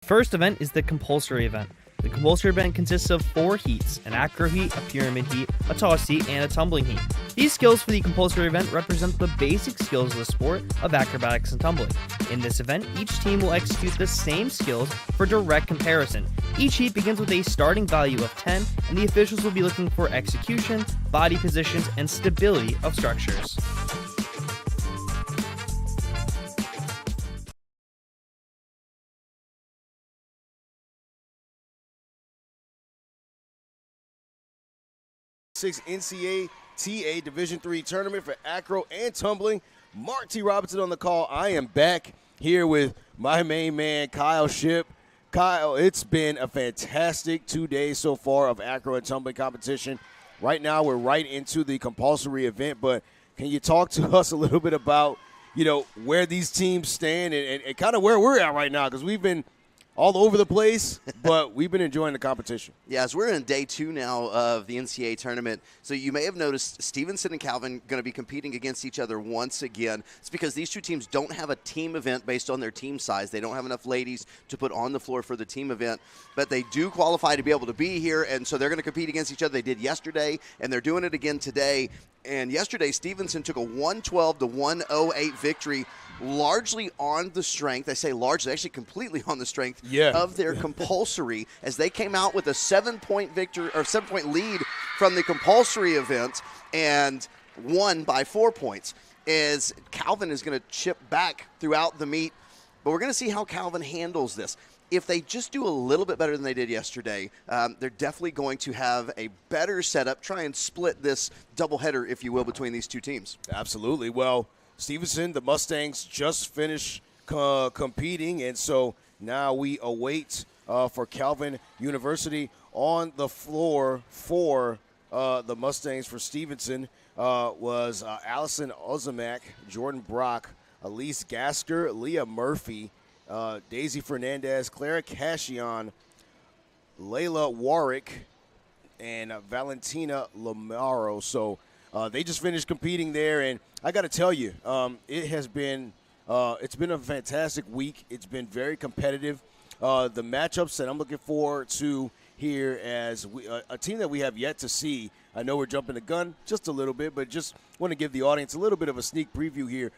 First event is the compulsory event. The compulsory event consists of 4 heats: an acro heat, a pyramid heat, a toss heat, and a tumbling heat. These skills for the compulsory event represent the basic skills of the sport of acrobatics and tumbling. In this event, each team will execute the same skills for direct comparison. Each heat begins with a starting value of 10, and the officials will be looking for execution, body positions, and stability of structures. NCATA Division III tournament for acro and tumbling. Mark T. Robinson on the call. I am back here with my main man, Kyle Shipp. Kyle, it's been a fantastic 2 days so far of acro and tumbling competition. Right now, we're right into the compulsory event, but can you talk to us a little bit about, where these teams stand and kind of where we're at right now? Because we've been all over the place, but we've been enjoying the competition. Yes, we're in day 2 now of the NCAA tournament. So you may have noticed Stevenson and Calvin going to be competing against each other once again. It's because these two teams don't have a team event based on their team size. They don't have enough ladies to put on the floor for the team event, but they do qualify to be able to be here, and so they're going to compete against each other. They did yesterday, and they're doing it again today. And yesterday, Stevenson took a 112 to 108 victory, largely on the strength. I say largely, actually completely on the strength of their compulsory, as they came out with a 7-point victory or 7-point lead from the compulsory event and won by 4 points. As Calvin is going to chip back throughout the meet, but we're going to see how Calvin handles this. If they just do a little bit better than they did yesterday, they're definitely going to have a better setup, try and split this doubleheader, if you will, between these two teams. Absolutely. Well, Stevenson, the Mustangs, just finished competing, and so now we await for Calvin University. On the floor for the Mustangs for Stevenson was Allison Ozamak, Jordan Brock, Elise Gasker, Leah Murphy, Daisy Fernandez, Clara Cashion, Layla Warwick, and Valentina Lamaro. So they just finished competing there, and I got to tell you, it has been it's been a fantastic week. It's been very competitive. The matchups that I'm looking forward to here as a team that we have yet to see. I know we're jumping the gun just a little bit, but just want to give the audience a little bit of a sneak preview here.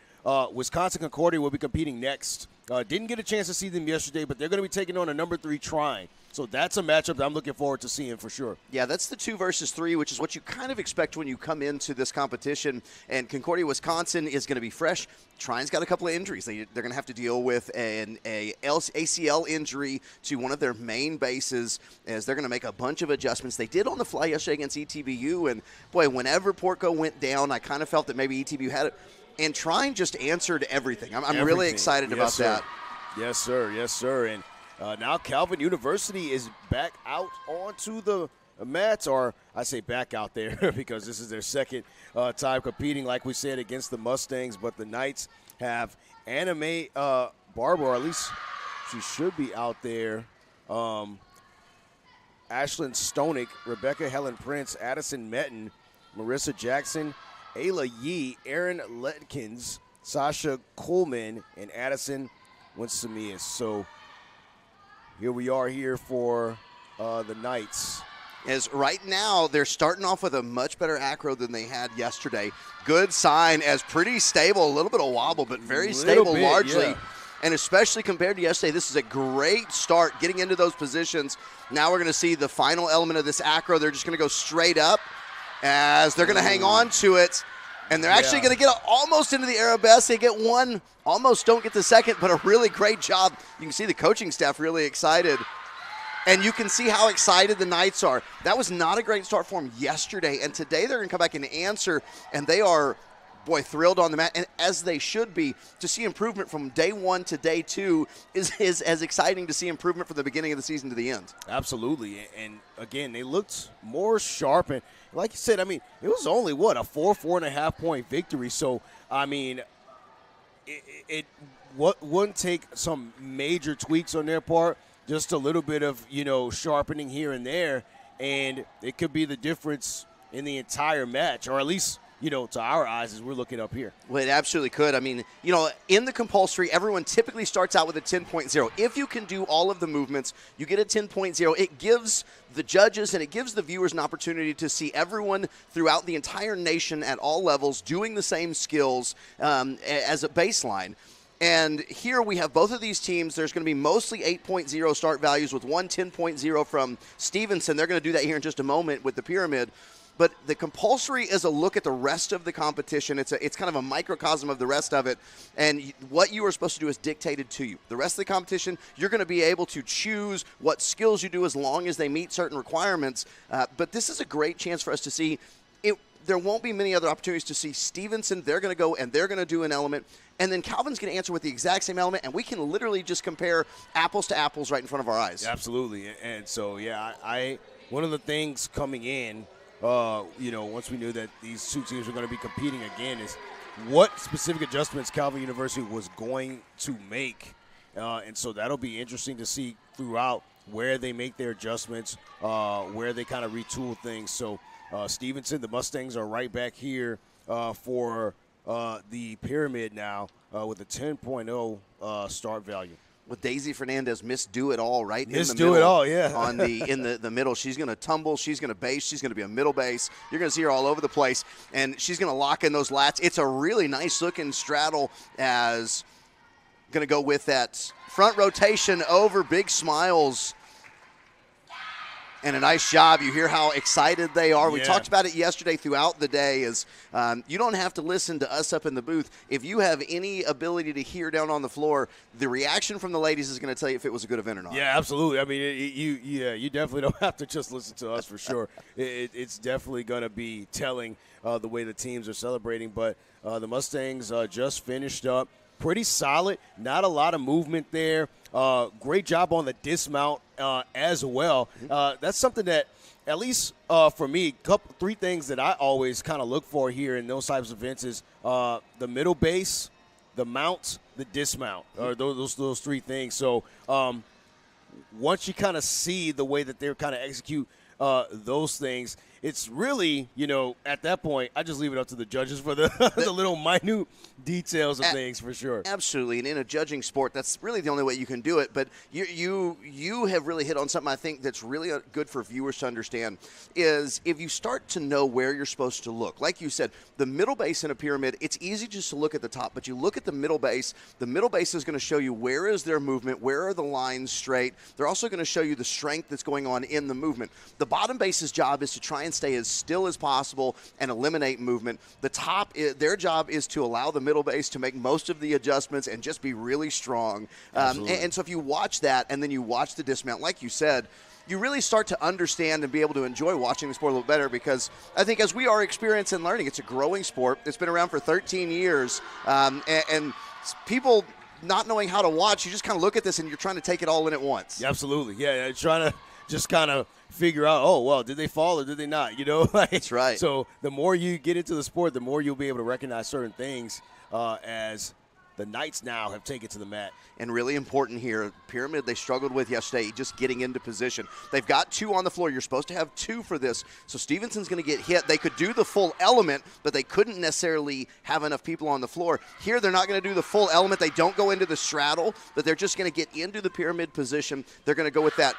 Wisconsin Concordia will be competing next. Didn't get a chance to see them yesterday, but they're going to be taking on a number 3 Trine. So that's a matchup that I'm looking forward to seeing for sure. Yeah, that's the 2 versus 3, which is what you kind of expect when you come into this competition. And Concordia, Wisconsin is going to be fresh. Trine's got a couple of injuries. They're going to have to deal with an ACL injury to one of their main bases, as they're going to make a bunch of adjustments. They did on the fly yesterday against ETBU, and boy, whenever Portco went down, I kind of felt that maybe ETBU had it. And Trine just answered everything. I'm really excited about that. Yes, sir. Yes, sir. And now Calvin University is back out onto the mats, or I say back out there because this is their second time competing, like we said, against the Mustangs. But the Knights have Anna Mae Barber, or at least she should be out there. Ashlyn Stonick, Rebecca Helen Prince, Addison Metten, Marissa Jackson, Ayla Yee, Aaron Letkins, Sasha Coleman, and Addison Winsamias. So here we are here for the Knights. As right now, they're starting off with a much better acro than they had yesterday. Good sign, as pretty stable, a little bit of wobble, but very stable largely. Yeah. And especially compared to yesterday, this is a great start getting into those positions. Now we're going to see the final element of this acro. They're just going to go straight up, as they're going to hang on to it, and they're actually going to get almost into the arabesque. They get one, almost don't get the second, but a really great job. You can see the coaching staff really excited, and you can see how excited the Knights are. That was not a great start for them yesterday, and today they're going to come back and answer, and they are, boy, thrilled on the mat, and as they should be. To see improvement from day 1 to day 2 is as exciting to see improvement from the beginning of the season to the end. Absolutely, and again, they looked more sharp, and like you said, I mean, it was only, a 4.5 point victory. So, I mean, it wouldn't take some major tweaks on their part, just a little bit of, sharpening here and there, and it could be the difference in the entire match, or at least to our eyes as we're looking up here. Well, it absolutely could. I mean, in the compulsory, everyone typically starts out with a 10.0. If you can do all of the movements, you get a 10.0. It gives the judges and it gives the viewers an opportunity to see everyone throughout the entire nation at all levels doing the same skills as a baseline. And here we have both of these teams. There's going to be mostly 8.0 start values with one 10.0 from Stevenson. They're going to do that here in just a moment with the pyramid. But the compulsory is a look at the rest of the competition. It's kind of a microcosm of the rest of it. And what you are supposed to do is dictated to you. The rest of the competition, you're going to be able to choose what skills you do as long as they meet certain requirements. But this is a great chance for us to see it. There won't be many other opportunities to see Stevenson. They're going to go and they're going to do an element. And then Calvin's going to answer with the exact same element, and we can literally just compare apples to apples right in front of our eyes. Absolutely. And so, I one of the things coming in, once we knew that these two teams were going to be competing again, is what specific adjustments Calvin University was going to make. And so that'll be interesting to see throughout where they make their adjustments, where they kind of retool things. So Stevenson, the Mustangs are right back here for the pyramid now with a 10.0 start value. With Daisy Fernandez, Miss Do It All, right? Miss in the Do middle, It All, yeah. in the middle. She's going to tumble. She's going to base. She's going to be a middle base. You're going to see her all over the place. And she's going to lock in those lats. It's a really nice-looking straddle as going to go with that front rotation over, big smiles. And a nice job. You hear how excited they are. We talked about it yesterday throughout the day. Is you don't have to listen to us up in the booth. If you have any ability to hear down on the floor, the reaction from the ladies is going to tell you if it was a good event or not. Yeah, absolutely. I mean, you definitely don't have to just listen to us for sure. It's definitely going to be telling the way the teams are celebrating. But the Mustangs just finished up. Pretty solid. Not a lot of movement there. Great job on the dismount as well. That's something that, at least for me, three things that I always kind of look for here in those types of events is the middle base, the mount, the dismount, or those three things. So once you kind of see the way that they're kind of execute those things, it's really, at that point, I just leave it up to the judges for the little minute details of things for sure. Absolutely, and in a judging sport, that's really the only way you can do it. But you have really hit on something I think that's really good for viewers to understand is if you start to know where you're supposed to look. Like you said, the middle base in a pyramid, it's easy just to look at the top, but you look at the middle base. The middle base is going to show you where is their movement, where are the lines straight. They're also going to show you the strength that's going on in the movement. The bottom base's job is to try and stay as still as possible and eliminate movement. The top, their job is to allow the middle base to make most of the adjustments and just be really strong. And so if you watch that and then you watch the dismount, like you said, you really start to understand and be able to enjoy watching the sport a little better because I think as we are experiencing and learning, it's a growing sport. It's been around for 13 years. And people not knowing how to watch, you just kind of look at this and you're trying to take it all in at once. Yeah, absolutely. Yeah, trying to just kind of figure out, oh, well, did they fall or did they not? That's right. So the more you get into the sport, the more you'll be able to recognize certain things as the Knights now have taken to the mat. And really important here, pyramid they struggled with yesterday, just getting into position. They've got two on the floor. You're supposed to have two for this. So Stevenson's going to get hit. They could do the full element, but they couldn't necessarily have enough people on the floor. Here they're not going to do the full element. They don't go into the straddle, but they're just going to get into the pyramid position. They're going to go with that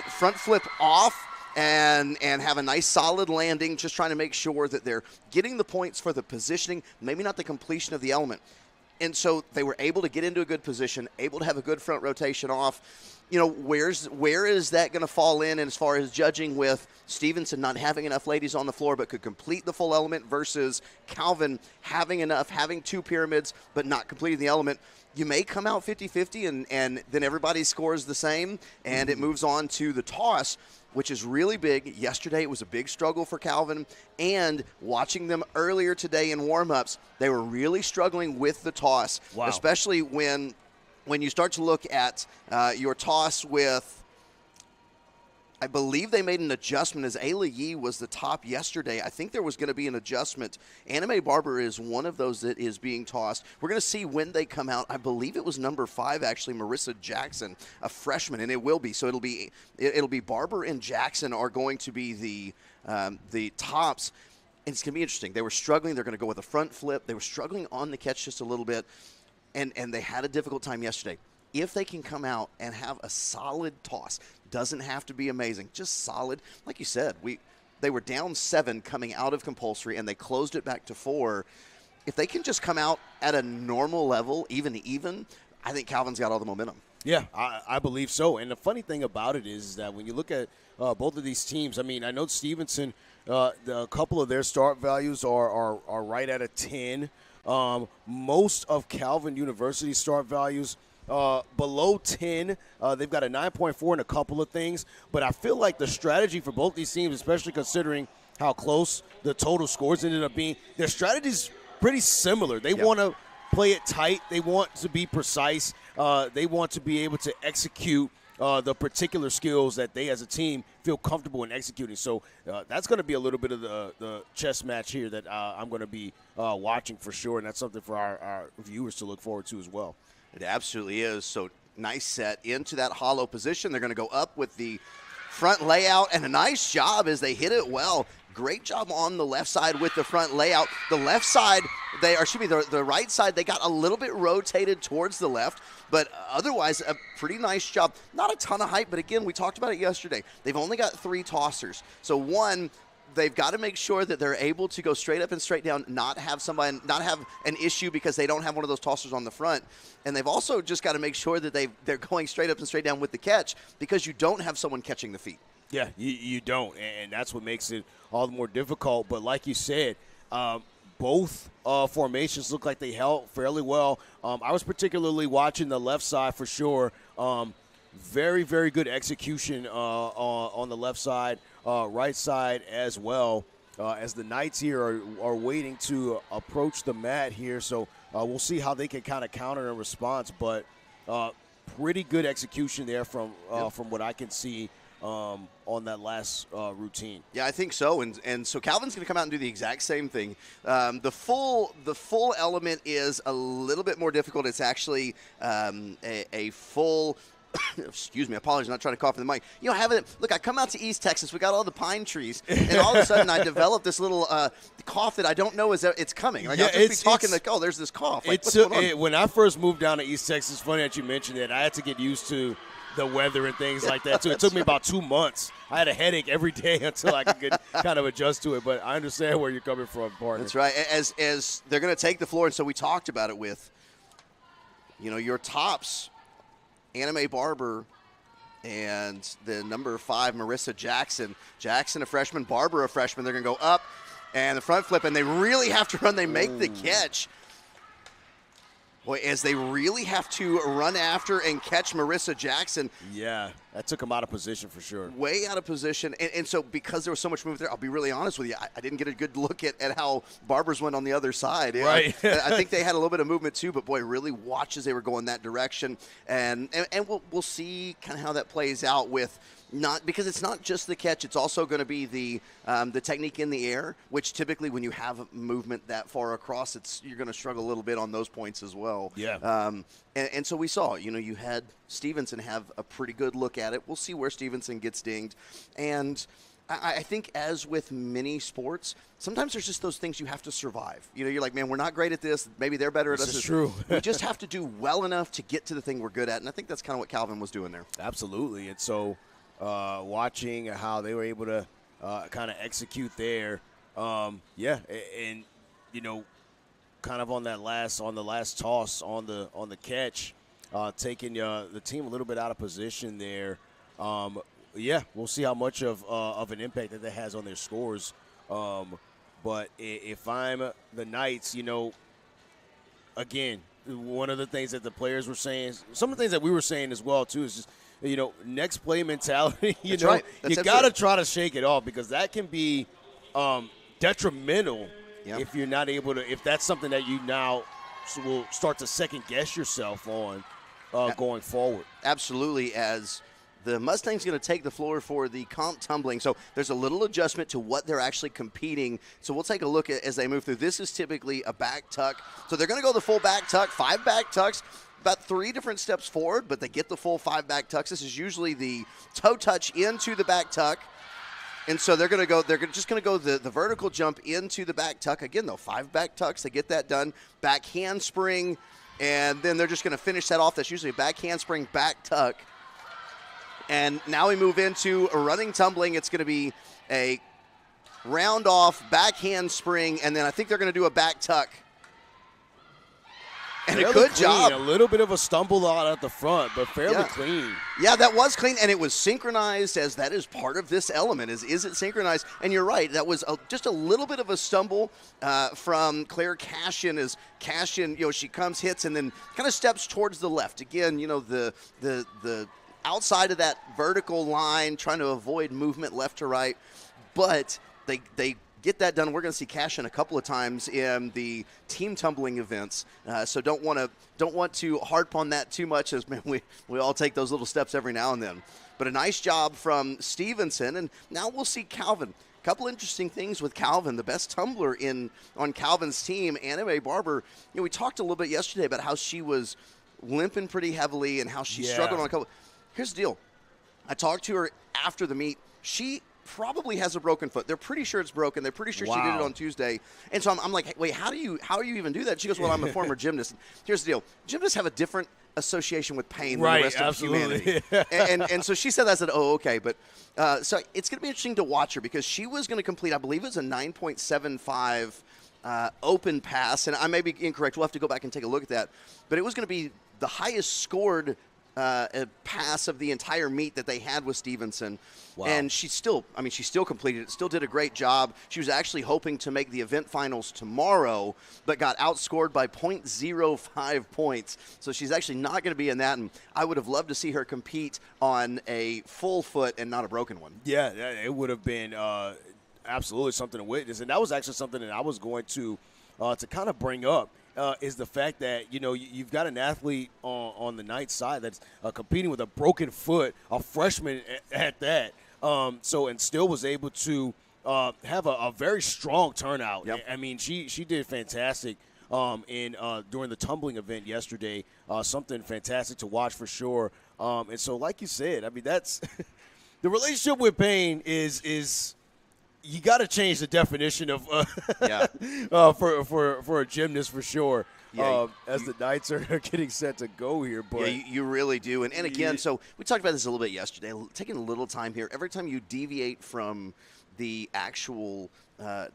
front flip off and have a nice solid landing, just trying to make sure that they're getting the points for the positioning, maybe not the completion of the element. And so they were able to get into a good position, able to have a good front rotation off. Where is that going to fall in as far as judging with Stevenson not having enough ladies on the floor but could complete the full element versus Calvin having enough, having two pyramids but not completing the element? You may come out 50-50 and then everybody scores the same and it moves on to the toss, which is really big. Yesterday it was a big struggle for Calvin, and watching them earlier today in warm-ups, they were really struggling with the toss, especially when you start to look at your toss with, I believe they made an adjustment as Ayla Yee was the top yesterday. I think there was going to be an adjustment. Anime Barber is one of those that is being tossed. We're going to see when they come out. I believe it was number 5, actually, Marissa Jackson, a freshman, and it will be. So it'll be Barber and Jackson are going to be the tops. And it's going to be interesting. They were struggling. They're going to go with a front flip. They were struggling on the catch just a little bit, and they had a difficult time yesterday. If they can come out and have a solid toss, doesn't have to be amazing, just solid. Like you said, they were down 7 coming out of compulsory, and they closed it back to 4. If they can just come out at a normal level, even, I think Calvin's got all the momentum. Yeah, I believe so. And the funny thing about it is that when you look at both of these teams, I mean, I know Stevenson, a couple of their start values are right at a 10. Most of Calvin University's start values below 10. They've got a 9.4 in a couple of things. But I feel like the strategy for both these teams, especially considering how close the total scores ended up being, their strategy's pretty similar. They want to play it tight. They want to be precise. They want to be able to execute the particular skills that they as a team feel comfortable in executing. So that's going to be a little bit of the chess match here that I'm going to be watching for sure, and that's something for our viewers to look forward to as well. It absolutely is. So nice set into that hollow position. They're going to go up with the front layout, and a nice job as they hit it well. Great job on the left side with the front layout. The left side, the right side, they got a little bit rotated towards the left, but otherwise a pretty nice job. Not a ton of height, but again, we talked about it yesterday. They've only got 3 tossers. So one, they've got to make sure that they're able to go straight up and straight down, not have an issue because they don't have one of those tossers on the front. And they've also just got to make sure that they're going straight up and straight down with the catch because you don't have someone catching the feet. Yeah, you don't, and that's what makes it all the more difficult. But like you said, both formations look like they held fairly well. I was particularly watching the left side for sure. Very, very good execution on the left side, right side as well. As the Knights here are waiting to approach the mat here, so we'll see how they can kind of counter in response. But pretty good execution there from what I can see. On that last routine. Yeah, I think so. And so Calvin's going to come out and do the exact same thing. The full element is a little bit more difficult. It's actually a full excuse me, apologies, I'm not trying to cough in the mic. You know, look, I come out to East Texas, we got all the pine trees, and all of a sudden I developed this little cough that I don't know it's coming. Like, I'll just be talking like, oh, there's this cough. Like, what's going on? When I first moved down to East Texas, funny that you mentioned it, I had to get used to the weather and things like that. So it took me about 2 months. I had a headache every day until I could kind of adjust to it. But I understand where you're coming from, partner. That's right. As they're going to take the floor, and so we talked about it with, your tops, Anime Barber and the number 5, Marissa Jackson. Jackson, a freshman, Barber, a freshman. They're going to go up and the front flip, and they really have to run. They make the catch. Boy, as they really have to run after and catch Marissa Jackson. Yeah, that took him out of position for sure. Way out of position. And so because there was so much movement there, I'll be really honest with you, I didn't get a good look at how Barbers went on the other side. Right. I think they had a little bit of movement too, but boy, really watch as they were going that direction. And we'll see kind of how that plays out with because it's not just the catch, it's also going to be the technique in the air, which typically when you have movement that far across, you're going to struggle a little bit on those points as well. Yeah. And so we saw, you had Stevenson have a pretty good look at it. We'll see where Stevenson gets dinged. And I think as with many sports, sometimes there's just those things you have to survive. You're like, man, we're not great at this. Maybe they're better at us. This is true. We just have to do well enough to get to the thing we're good at. And I think that's kind of what Calvin was doing there. Absolutely. And so watching how they were able to kind of execute there, and kind of on the last toss on the catch, taking the team a little bit out of position there. We'll see how much of an impact that has on their scores. But if I'm the Knights, again, one of the things that the players were saying, some of the things that we were saying as well too, is just next play mentality. You got to try to shake it off because that can be detrimental if you're not able to. If that's something that you now will start to second guess yourself on going forward. Absolutely, as the Mustang's going to take the floor for the comp tumbling. So there's a little adjustment to what they're actually competing. So we'll take a look at as they move through. This is typically a back tuck. So they're going to go the full back tuck, 5 back tucks. About 3 different steps forward, but they get the full 5 back tucks. This is usually the toe touch into the back tuck. And so they're just going to go the vertical jump into the back tuck. Again, though, 5 back tucks. They get that done. Back handspring, and then they're just going to finish that off. That's usually a back handspring, back tuck. And now we move into a running tumbling. It's going to be a round off, back handspring, and then I think they're going to do a back tuck. And a good job. A little bit of a stumble out at the front, but fairly clean. Yeah, that was clean, and it was synchronized, as that is part of this element. Is it synchronized? And you're right, that was just a little bit of a stumble from Claire Cashin. As Cashin, she comes, hits, and then kind of steps towards the left. Again, the outside of that vertical line, trying to avoid movement left to right. But they get that done. We're going to see Cashin a couple of times in the team tumbling events, so don't want to harp on that too much, as we all take those little steps every now and then. But a nice job from Stevenson, and now we'll see Calvin. A couple interesting things with Calvin, the best tumbler on Calvin's team, Anna Mae Barber. We talked a little bit yesterday about how she was limping pretty heavily and how she struggled on a couple. Here's the deal. I talked to her after the meet. She probably has a broken foot. They're pretty sure it's broken. They're pretty sure she did it on Tuesday. And so I'm like, hey, wait, how do you even do that? She goes, well, I'm a former gymnast. Here's the deal. Gymnasts have a different association with pain than the rest of humanity. and so she said that. I said, oh, okay. But so it's going to be interesting to watch her, because she was going to complete, I believe it was a 9.75 open pass. And I may be incorrect. We'll have to go back and take a look at that. But it was going to be the highest scored pass of the entire meet that they had with Stevenson. Wow. And she still completed it, still did a great job. She was actually hoping to make the event finals tomorrow, but got outscored by 0.05 points. So she's actually not going to be in that, and I would have loved to see her compete on a full foot and not a broken one. Yeah, it would have been absolutely something to witness. And that was actually something that I was going to kind of bring up. Is the fact that, you've got an athlete on the Knights side that's competing with a broken foot, a freshman at that. And still was able to have a very strong turnout. Yep. I mean, she did fantastic during the tumbling event yesterday. Something fantastic to watch for sure. And so, like you said, I mean, that's the relationship with pain is you got to change the definition of for a gymnast for sure. Yeah, as the Knights are getting set to go here. But yeah, you really do. And again, so we talked about this a little bit yesterday, taking a little time here. Every time you deviate from the actual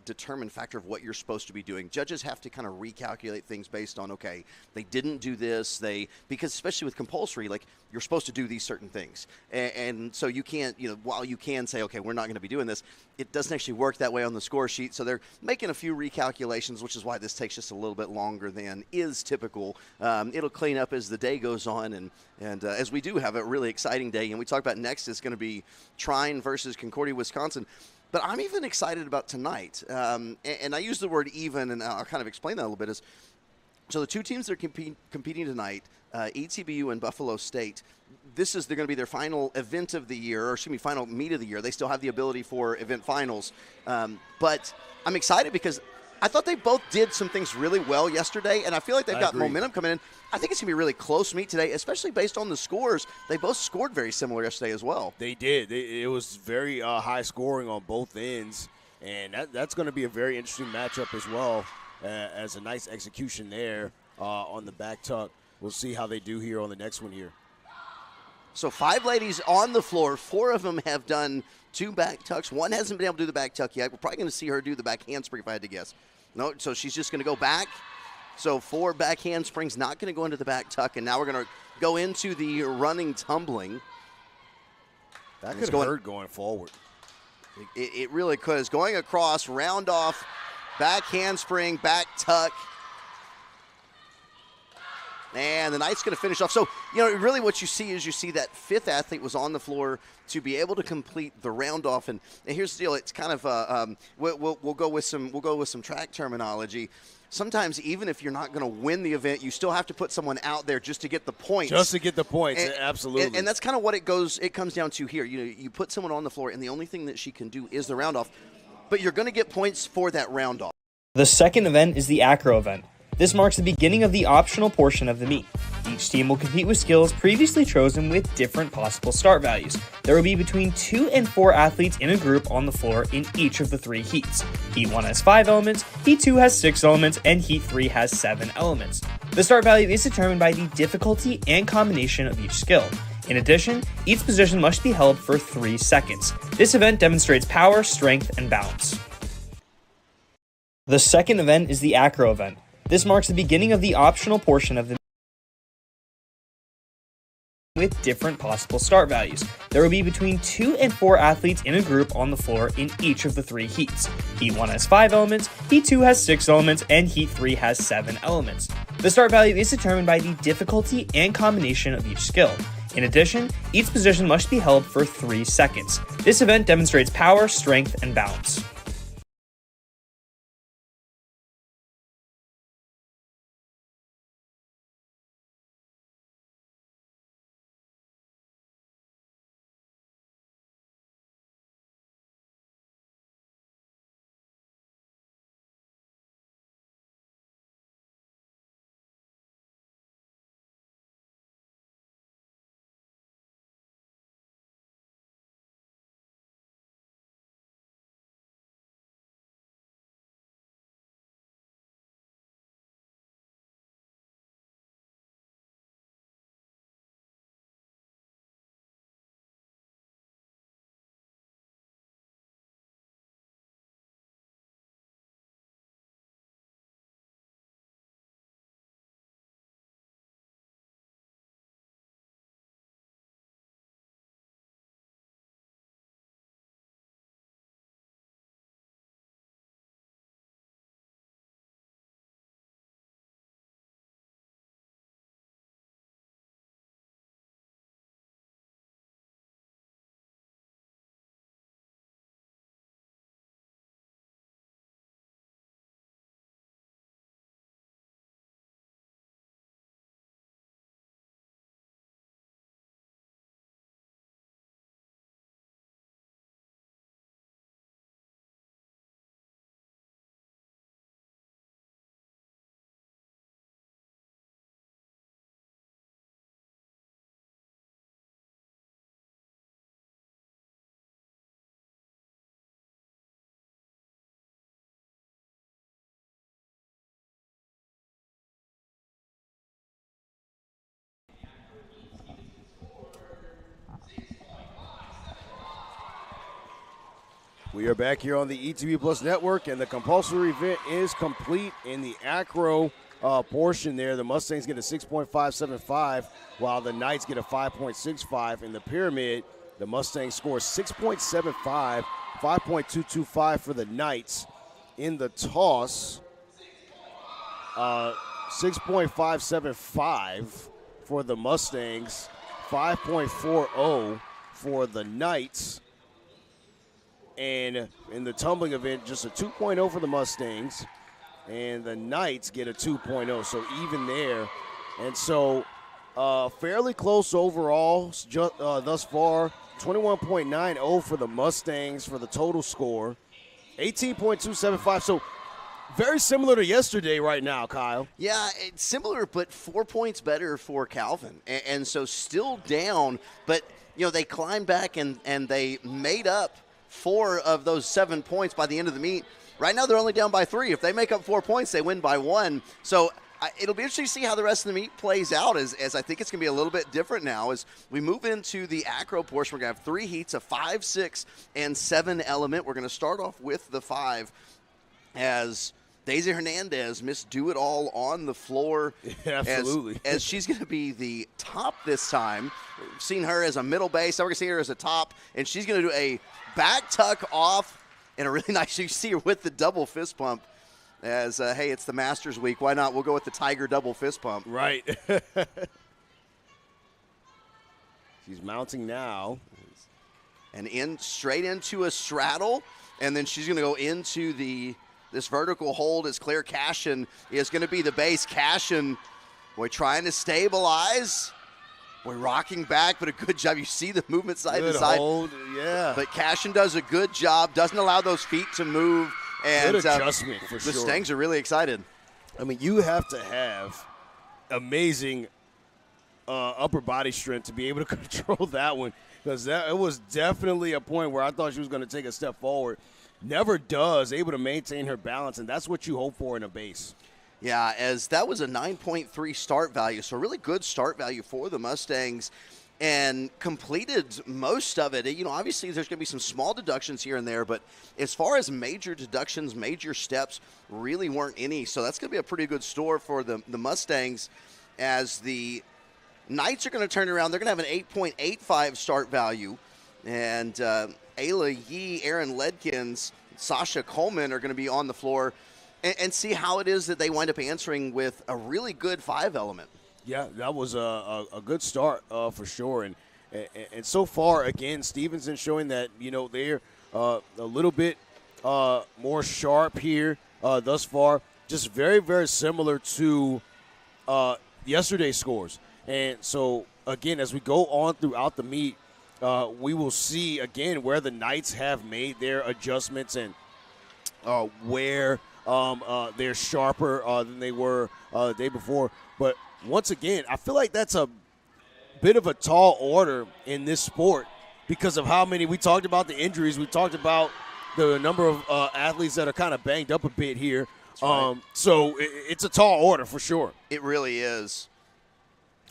determined factor of what you're supposed to be doing, judges have to kind of recalculate things based on, okay, they didn't do this, because especially with compulsory, like, you're supposed to do these certain things. And so you can't, while you can say, okay, we're not going to be doing this, it doesn't actually work that way on the score sheet. So they're making a few recalculations, which is why this takes just a little bit longer than is typical. It'll clean up as the day goes on, and as we do have a really exciting day. And we talk about next is going to be Trine versus Concordia, Wisconsin. But I'm even excited about tonight. And I use the word even, and I'll kind of explain that a little bit. So the two teams that are competing tonight, ETBU and Buffalo State, they're going to be their final event of the year, or final meet of the year. They still have the ability for event finals. But I'm excited because I thought they both did some things really well yesterday, and I feel like they've got momentum coming in. I think it's going to be a really close meet today, especially based on the scores. They both scored very similar yesterday as well. They did. It was very high scoring on both ends, and that's going to be a very interesting matchup as well, as a nice execution there on the back tuck. We'll see how they do here on the next one here. So 5 ladies on the floor. 4 of them have done 2 back tucks. One hasn't been able to do the back tuck yet. We're probably going to see her do the back handspring if I had to guess. No, so she's just going to go back. So 4 back handsprings, not going to go into the back tuck. And now we're going to go into the running tumbling. That could hurt going forward. It really could. It's going across, round off, back handspring, back tuck. And the Knight's going to finish off. So, really what you see is that 5th athlete was on the floor to be able to complete the round off. And here's the deal. It's kind of we'll go with some track terminology. Sometimes even if you're not going to win the event, you still have to put someone out there just to get the points. Just to get the points, absolutely. And that's kind of what it comes down to here. You put someone on the floor, and the only thing that she can do is the round off. But you're going to get points for that round off. The second event is the acro event. This marks the beginning of the optional portion of the meet. Each team will compete with skills previously chosen with different possible start values. There will be between 2 and 4 athletes in a group on the floor in each of the 3 heats. Heat 1 has 5 elements, Heat 2 has 6 elements, and Heat 3 has 7 elements. The start value is determined by the difficulty and combination of each skill. In addition, each position must be held for 3 seconds. This event demonstrates power, strength, and balance. The second event is the Acro event. This marks the beginning of the optional portion of the with different possible start values. There will be between 2 and 4 athletes in a group on the floor in each of the 3 heats. Heat 1 has 5 elements, Heat 2 has 6 elements, and Heat 3 has 7 elements. The start value is determined by the difficulty and combination of each skill. In addition, each position must be held for 3 seconds. This event demonstrates power, strength, and balance. We are back here on the ETV Plus Network, and the compulsory event is complete in the acro portion there. The Mustangs get a 6.575, while the Knights get a 5.65. In the pyramid, the Mustangs score 6.75, 5.225 for the Knights. In the toss, 6.575 for the Mustangs, 5.40 for the Knights. And in the tumbling event, just a 2.0 for the Mustangs. And the Knights get a 2.0, so even there. And so fairly close overall thus far. 21.90 for the Mustangs for the total score. 18.275, so very similar to yesterday right now, Kyle. Yeah, it's similar, but 4 points better for Calvin. And so still down, but, you know, they climbed back and they made up 4 of those 7 points by the end of the meet. Right now they're only down by 3. If they make up 4 points, they win by 1. So it'll be interesting to see how the rest of the meet plays out, as I think it's going to be a little bit different now as we move into the acro portion. We're going to have 3 heats, a 5, 6, and 7 element. We're going to start off with the 5 as Daisy Hernandez missed Do It All on the floor. Yeah, absolutely. As she's going to be the top this time. We've seen her as a middle base. Now we're going to see her as a top, and she's going to do a back tuck off and a really nice, you see her with the double fist pump as, hey, it's the Masters week. Why not? We'll go with the Tiger double fist pump. Right. She's mounting now. And straight into a straddle, and then she's going to go into this vertical hold as Claire Cashin is going to be the base. Cashin, boy, trying to stabilize. Boy, rocking back, but a good job. You see the movement side to side. Hold, yeah. But Cashin does a good job, doesn't allow those feet to move. And good adjustment for the sure. Stangs are really excited. I mean, you have to have amazing upper body strength to be able to control that one, because it was definitely a point where I thought she was going to take a step forward. Never does, able to maintain her balance, and that's what you hope for in a base. Yeah, as that was a 9.3 start value, so a really good start value for the Mustangs, and completed most of it. You know, obviously there's going to be some small deductions here and there, but as far as major deductions, major steps, really weren't any. So that's going to be a pretty good score for the Mustangs, as the Knights are going to turn around. They're going to have an 8.85 start value, and Ayla Yee, Aaron Ledkins, Sasha Coleman are going to be on the floor and see how it is that they wind up answering with a really good 5 element. Yeah, that was a good start for sure. And so far, again, Stevenson showing that, you know, they're a little bit more sharp here thus far. Just very, very similar to yesterday's scores. And so, again, as we go on throughout the meet, we will see, again, where the Knights have made their adjustments and where they're sharper than they were the day before. But once again, I feel like that's a bit of a tall order in this sport because of how many – we talked about the injuries. We talked about the number of athletes that are kind of banged up a bit here. Right. So it's a tall order for sure. It really is.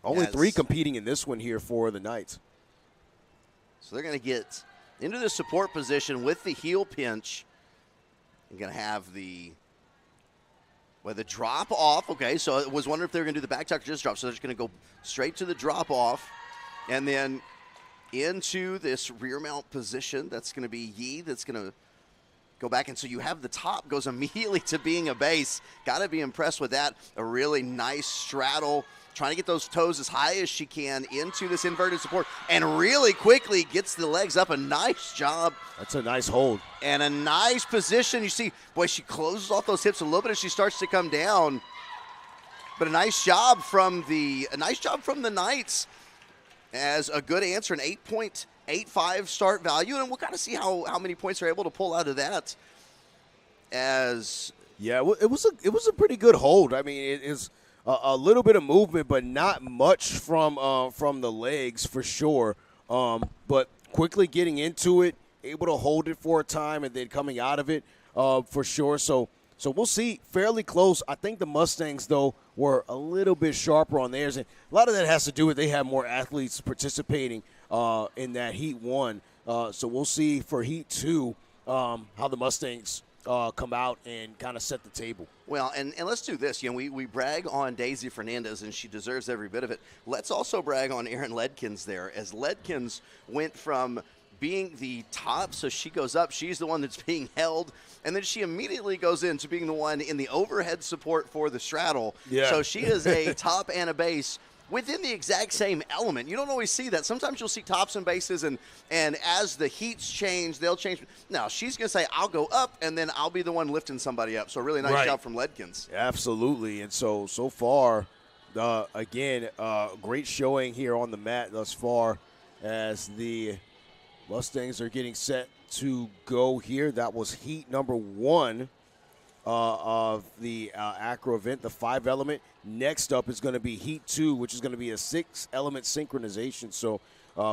Only 3 competing in this one here for the Knights. So they're going to get into the support position with the heel pinch. You're going to have the drop off. Okay, so I was wondering if they were going to do the back tuck or just drop. So they're just going to go straight to the drop off and then into this rear mount position. That's going to be Yee. That's going to go back. And so you have the top goes immediately to being a base. Got to be impressed with that. A really nice straddle. Trying to get those toes as high as she can into this inverted support, and really quickly gets the legs up. A nice job. That's a nice hold. And a nice position. You see, boy, she closes off those hips a little bit as she starts to come down. But a nice job from the Knights as a good answer, an 8.85 start value, and we'll kind of see how many points they're able to pull out of that. As yeah, it was a pretty good hold. I mean, it is a little bit of movement, but not much from the legs for sure. But quickly getting into it, able to hold it for a time, and then coming out of it for sure. So we'll see. Fairly close. I think the Mustangs, though, were a little bit sharper on theirs, and a lot of that has to do with they have more athletes participating in that Heat 1. So we'll see for Heat 2 how the Mustangs come out and kind of set the table. Well, and let's do this. You know, we brag on Daisy Fernandez, and she deserves every bit of it. Let's also brag on Aaron Ledkins there, as Ledkins went from being the top, so she goes up. She's the one that's being held, and then she immediately goes into being the one in the overhead support for the straddle. Yeah. So she is a top and a base within the exact same element. You don't always see that. Sometimes you'll see tops and bases, and as the heats change, they'll change. Now, she's going to say, I'll go up, and then I'll be the one lifting somebody up. So really nice job from Ledkins. Absolutely. And so far, again, great showing here on the mat thus far as the Mustangs are getting set to go here. That was heat number 1 of the acro event, the 5 element. Next up is going to be heat 2, which is going to be a 6 element synchronization. So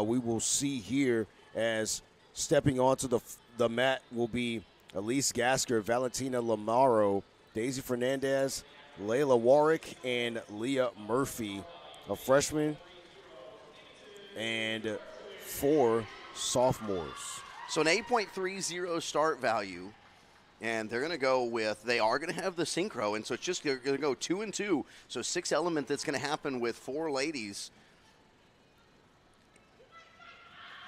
we will see here as stepping onto the mat will be Elise Gasker, Valentina Lamaro, Daisy Fernandez, Layla Warwick, and Leah Murphy, a freshman, and 4 sophomores. So an 8.30 start value. And they're going to go with, they are going to have the synchro, and so it's just going to go 2 and 2. So 6 element that's going to happen with 4 ladies.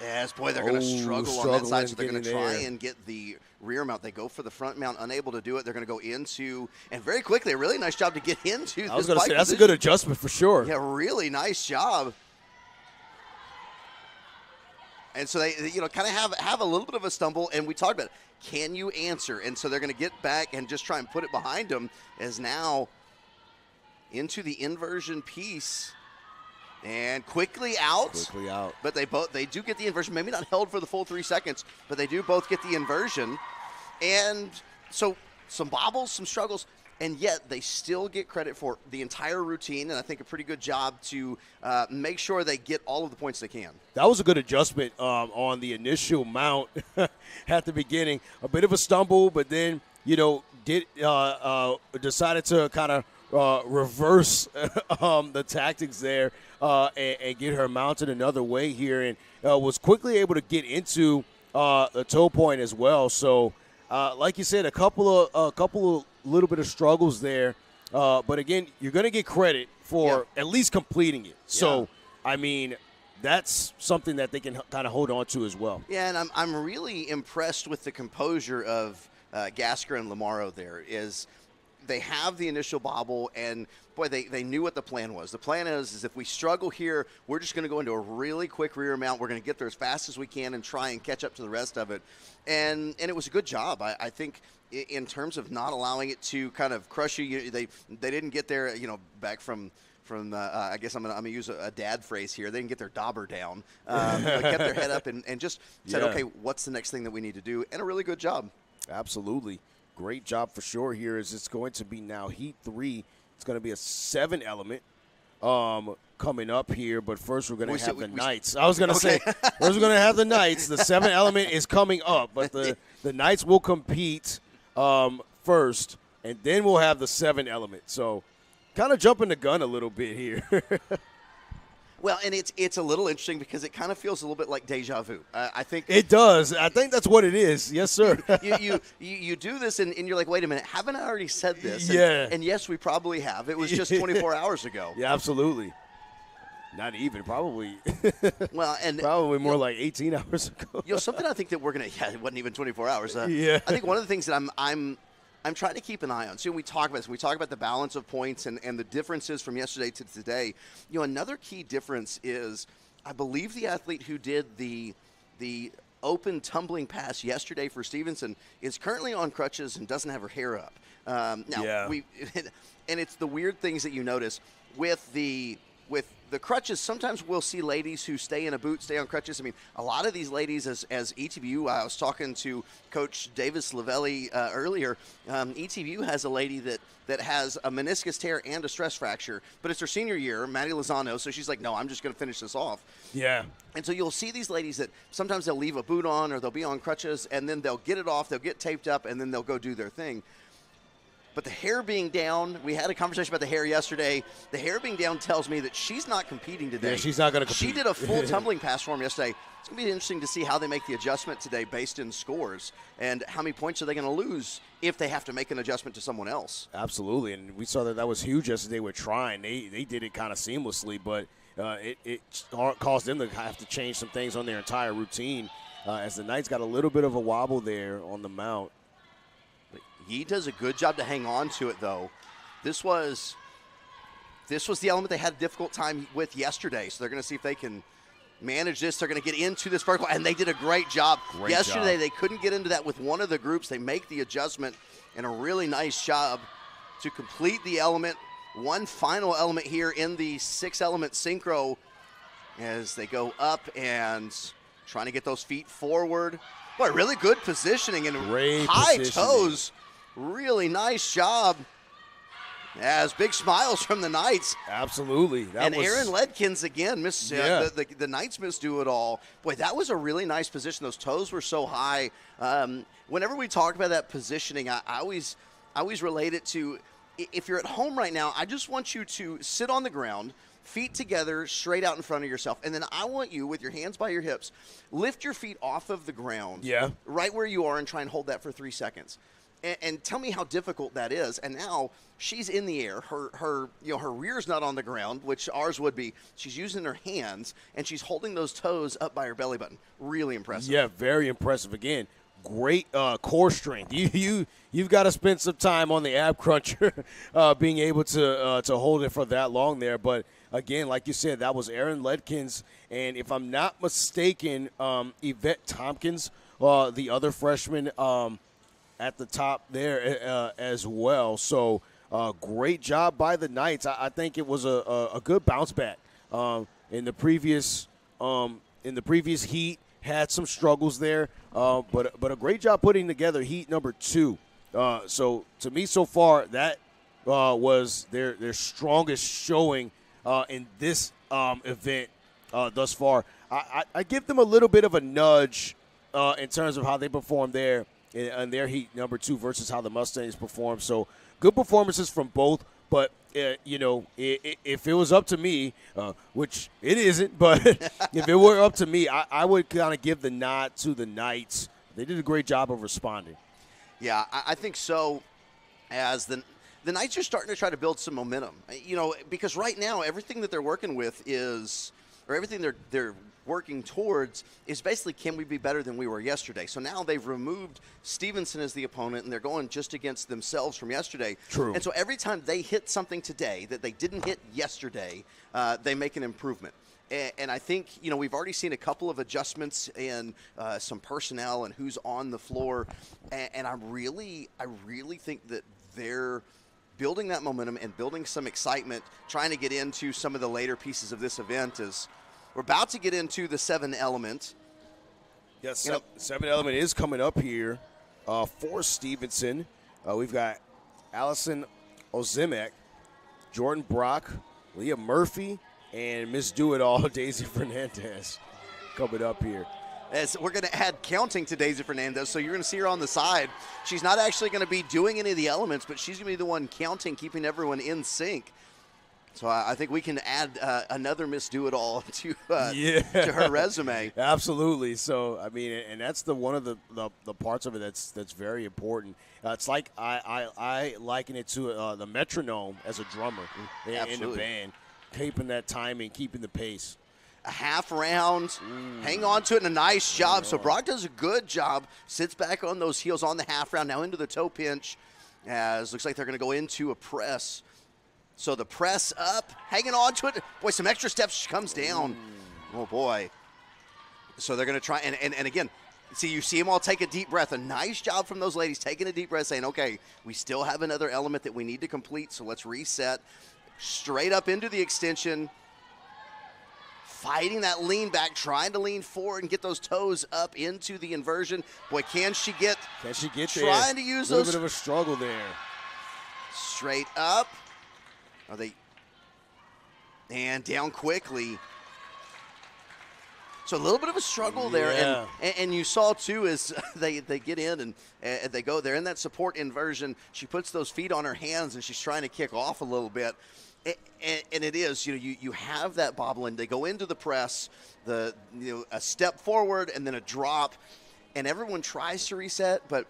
As, boy, they're going to struggle on that side, so they're going to try and get the rear mount. They go for the front mount, unable to do it. They're going to go into, and very quickly, a really nice job to get into this. I was going to say, that's a good adjustment for sure. Yeah, really nice job. And so they, you know, kind of have a little bit of a stumble, and we talked about it. Can you answer? And so they're going to get back and just try and put it behind them, as now into the inversion piece and quickly out. Quickly out. But they do get the inversion, maybe not held for the full 3 seconds, but they do both get the inversion. And so some bobbles, some struggles. and yet they still get credit for the entire routine, and I think a pretty good job to make sure they get all of the points they can. That was a good adjustment on the initial mount at the beginning. A bit of a stumble, but then, decided to kind of reverse the tactics there and get her mounted another way here, and was quickly able to get into the toe point as well. So, like you said, a couple of little bit of struggles there, but again, you're going to get credit for at least completing it. So, I mean, that's something that they can kind of hold on to as well. Yeah, and I'm really impressed with the composure of Gasker and Lamaro there. Is they have the initial bobble, and boy, they knew what the plan was. The plan is if we struggle here, we're just going to go into a really quick rear mount. We're going to get there as fast as we can and try and catch up to the rest of it. And it was a good job. I think in terms of not allowing it to kind of crush you, they didn't get there, back from I guess I'm gonna use a dad phrase here. They didn't get their dauber down. They kept their head up and just said, okay, what's the next thing that we need to do? And a really good job. Absolutely. Great job for sure here, as it's going to be now Heat 3. It's going to be a 7 element coming up here, but first we're going to have the Knights. I was going to say, first we're going to have the Knights. The 7 element is coming up, but the Knights will compete first, and then we'll have the 7 element. So kind of jumping the gun a little bit here. Well, and it's a little interesting because it kind of feels a little bit like deja vu. I think it does. I think that's what it is. Yes, sir. you do this and you're like, wait a minute, haven't I already said this? And yes, we probably have. It was just 24 hours ago. Yeah, absolutely. Not even, probably. Well, and probably more like 18 hours ago. Something I think that we're gonna. Yeah, it wasn't even 24 hours. I think one of the things that I'm trying to keep an eye on. So when we talk about this, we talk about the balance of points and the differences from yesterday to today. Another key difference is I believe the athlete who did the open tumbling pass yesterday for Stevenson is currently on crutches and doesn't have her hair up. And it's the weird things that you notice with the crutches. Sometimes we'll see ladies who stay in a boot, stay on crutches. I mean, a lot of these ladies, as ETBU, I was talking to Coach Davis Lavelli earlier. ETBU has a lady that has a meniscus tear and a stress fracture, but it's her senior year, Maddie Lozano, so she's like, no, I'm just going to finish this off. Yeah. And so you'll see these ladies that sometimes they'll leave a boot on or they'll be on crutches, and then they'll get it off, they'll get taped up, and then they'll go do their thing. But the hair being down, we had a conversation about the hair yesterday. The hair being down tells me that she's not competing today. Yeah, she's not going to compete. She did a full tumbling pass for him yesterday. It's going to be interesting to see how they make the adjustment today based in scores and how many points are they going to lose if they have to make an adjustment to someone else. Absolutely, and we saw that was huge yesterday with trying. They did it kind of seamlessly, but it caused them to have to change some things on their entire routine as the Knights got a little bit of a wobble there on the mount. He does a good job to hang on to it, though. This was the element they had a difficult time with yesterday, so they're going to see if they can manage this. They're going to get into this vertical, and they did a great job. Yesterday, they couldn't get into that with one of the groups. They make the adjustment, and a really nice job to complete the element. One final element here in the 6-element synchro as they go up and trying to get those feet forward. Boy, really good positioning and high toes. Really nice job. As big smiles from the Knights. Absolutely. Aaron Ledkins again, the Knights misdo it all. Boy, that was a really nice position. Those toes were so high. Whenever we talk about that positioning, I always relate it to, if you're at home right now, I just want you to sit on the ground, feet together, straight out in front of yourself. And then I want you, with your hands by your hips, lift your feet off of the ground, right where you are, and try and hold that for 3 seconds. And tell me how difficult that is. And now she's in the air. Her rear's not on the ground, which ours would be. She's using her hands, and she's holding those toes up by her belly button. Really impressive. Yeah, very impressive. Again, great core strength. You've got to spend some time on the ab cruncher, being able to hold it for that long there. But again, like you said, that was Aaron Ledkins, and if I'm not mistaken, Yvette Tompkins, the other freshman. At the top there as well. So great job by the Knights. I think it was a good bounce back. In the previous heat, had some struggles there, but a great job putting together heat number 2. So to me, so far, that was their strongest showing in this event thus far. I give them a little bit of a nudge in terms of how they performed there in their heat number 2 versus how the Mustangs performed. So good performances from both. But, if it was up to me, which it isn't, but if it were up to me, I would kind of give the nod to the Knights. They did a great job of responding. Yeah, I think so. As the Knights are starting to try to build some momentum, because right now everything that they're working with everything they're working towards is basically, can we be better than we were yesterday? So now they've removed Stevenson as the opponent, and they're going just against themselves from yesterday. True. And so every time they hit something today that they didn't hit yesterday, they make an improvement. And I think, we've already seen a couple of adjustments in some personnel and who's on the floor. And I really think that they're building that momentum and building some excitement, trying to get into some of the later pieces of this event. As we're about to get into the 7 element. Yes, 7 element is coming up here for Stevenson. We've got Allison Ozimek, Jordan Brock, Leah Murphy, and Miss Do-It-All, Daisy Fernandez, coming up here. As we're going to add counting to Daisy Fernandez, so you're going to see her on the side. She's not actually going to be doing any of the elements, but she's going to be the one counting, keeping everyone in sync. So I think we can add another Miss Do-It-All to her resume. Absolutely. So I mean, and that's one of the parts of it that's very important. It's like I liken it to the metronome as a drummer in the band, keeping that timing, keeping the pace. A half round, hang on to it, and a nice job. So Brock does a good job, sits back on those heels on the half round, now into the toe pinch, as looks like they're going to go into a press. So the press up, hanging on to it. Boy, some extra steps, she comes down. Oh, boy. So they're going to try, and again, see, you see them all take a deep breath. A nice job from those ladies taking a deep breath, saying, okay, we still have another element that we need to complete, so let's reset. Straight up into the extension. Fighting that lean back, trying to lean forward and get those toes up into the inversion. Boy, can she get there? Trying to use those. A little bit of a struggle there. Straight up. And down quickly. So a little bit of a struggle there. And you saw, too, as they get in and they go there in that support inversion. She puts those feet on her hands, and she's trying to kick off a little bit. And it is, you have that bobble, and they go into the press, a step forward and then a drop, and everyone tries to reset, but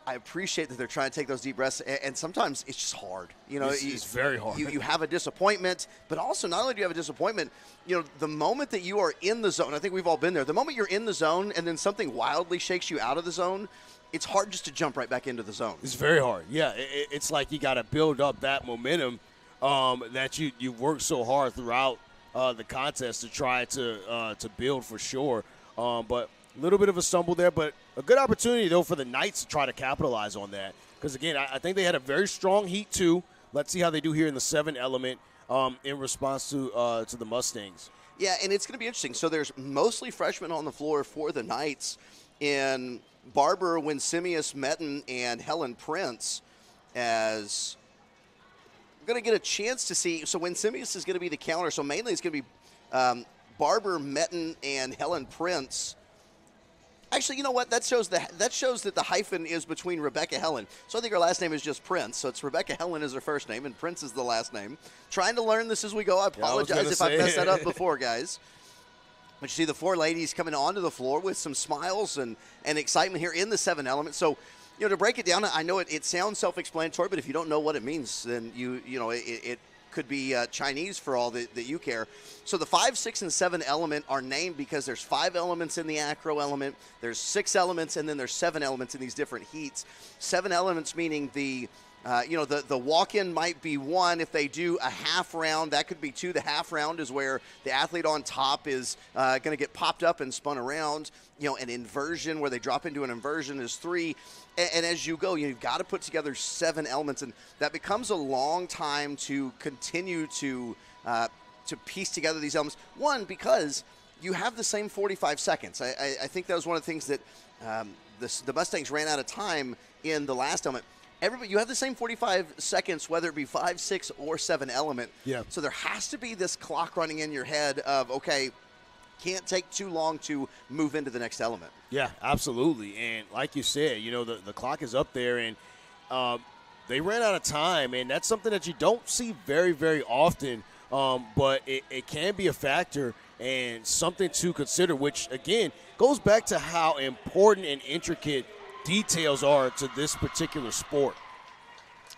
I appreciate that they're trying to take those deep breaths, and sometimes it's just hard. It's very hard. You have a disappointment, but also not only do you have a disappointment, the moment that you are in the zone, I think we've all been there, the moment you're in the zone and then something wildly shakes you out of the zone, it's hard just to jump right back into the zone. It's very hard. Yeah, it's like you got to build up that momentum that you worked so hard throughout the contest to try to build for sure. But a little bit of a stumble there, but a good opportunity, though, for the Knights to try to capitalize on that. Because, again, I think they had a very strong heat, too. Let's see how they do here in the 7 element in response to the Mustangs. Yeah, and it's going to be interesting. So there's mostly freshmen on the floor for the Knights in Barber, Winsemius, Metten, and Helen Prince, as we're going to get a chance to see. So Winsemius is going to be the counter. So mainly it's going to be Barber, Metten, and Helen Prince. Actually, you know what? That shows that the hyphen is between Rebecca Helen. So I think her last name is just Prince. So it's Rebecca Helen is her first name, and Prince is the last name. Trying to learn this as we go. I apologize if I messed that up before, guys. But you see the 4 ladies coming onto the floor with some smiles and excitement here in the 7 element. So, to break it down, I know it sounds self-explanatory, but if you don't know what it means, then it could be Chinese for all that you care. So the 5, 6, and 7 element are named because there's 5 elements in the acro element, there's 6 elements, and then there's 7 elements in these different heats. 7 elements meaning the walk-in might be 1. If they do a half round, that could be 2. The half round is where the athlete on top is going to get popped up and spun around. An inversion where they drop into an inversion is 3. And as you go, you've got to put together 7 elements, and that becomes a long time to continue to piece together these elements. One, because you have the same 45 seconds. I think that was one of the things that the Mustangs ran out of time in the last element. everybody, you have the same 45 seconds, whether it be 5, 6, or 7 element. Yeah. So there has to be this clock running in your head of, okay, can't take too long to move into the next element. Yeah, absolutely. And like you said, the clock is up there, and they ran out of time, and that's something that you don't see very, very often, but it can be a factor and something to consider, which, again, goes back to how important and intricate details are to this particular sport.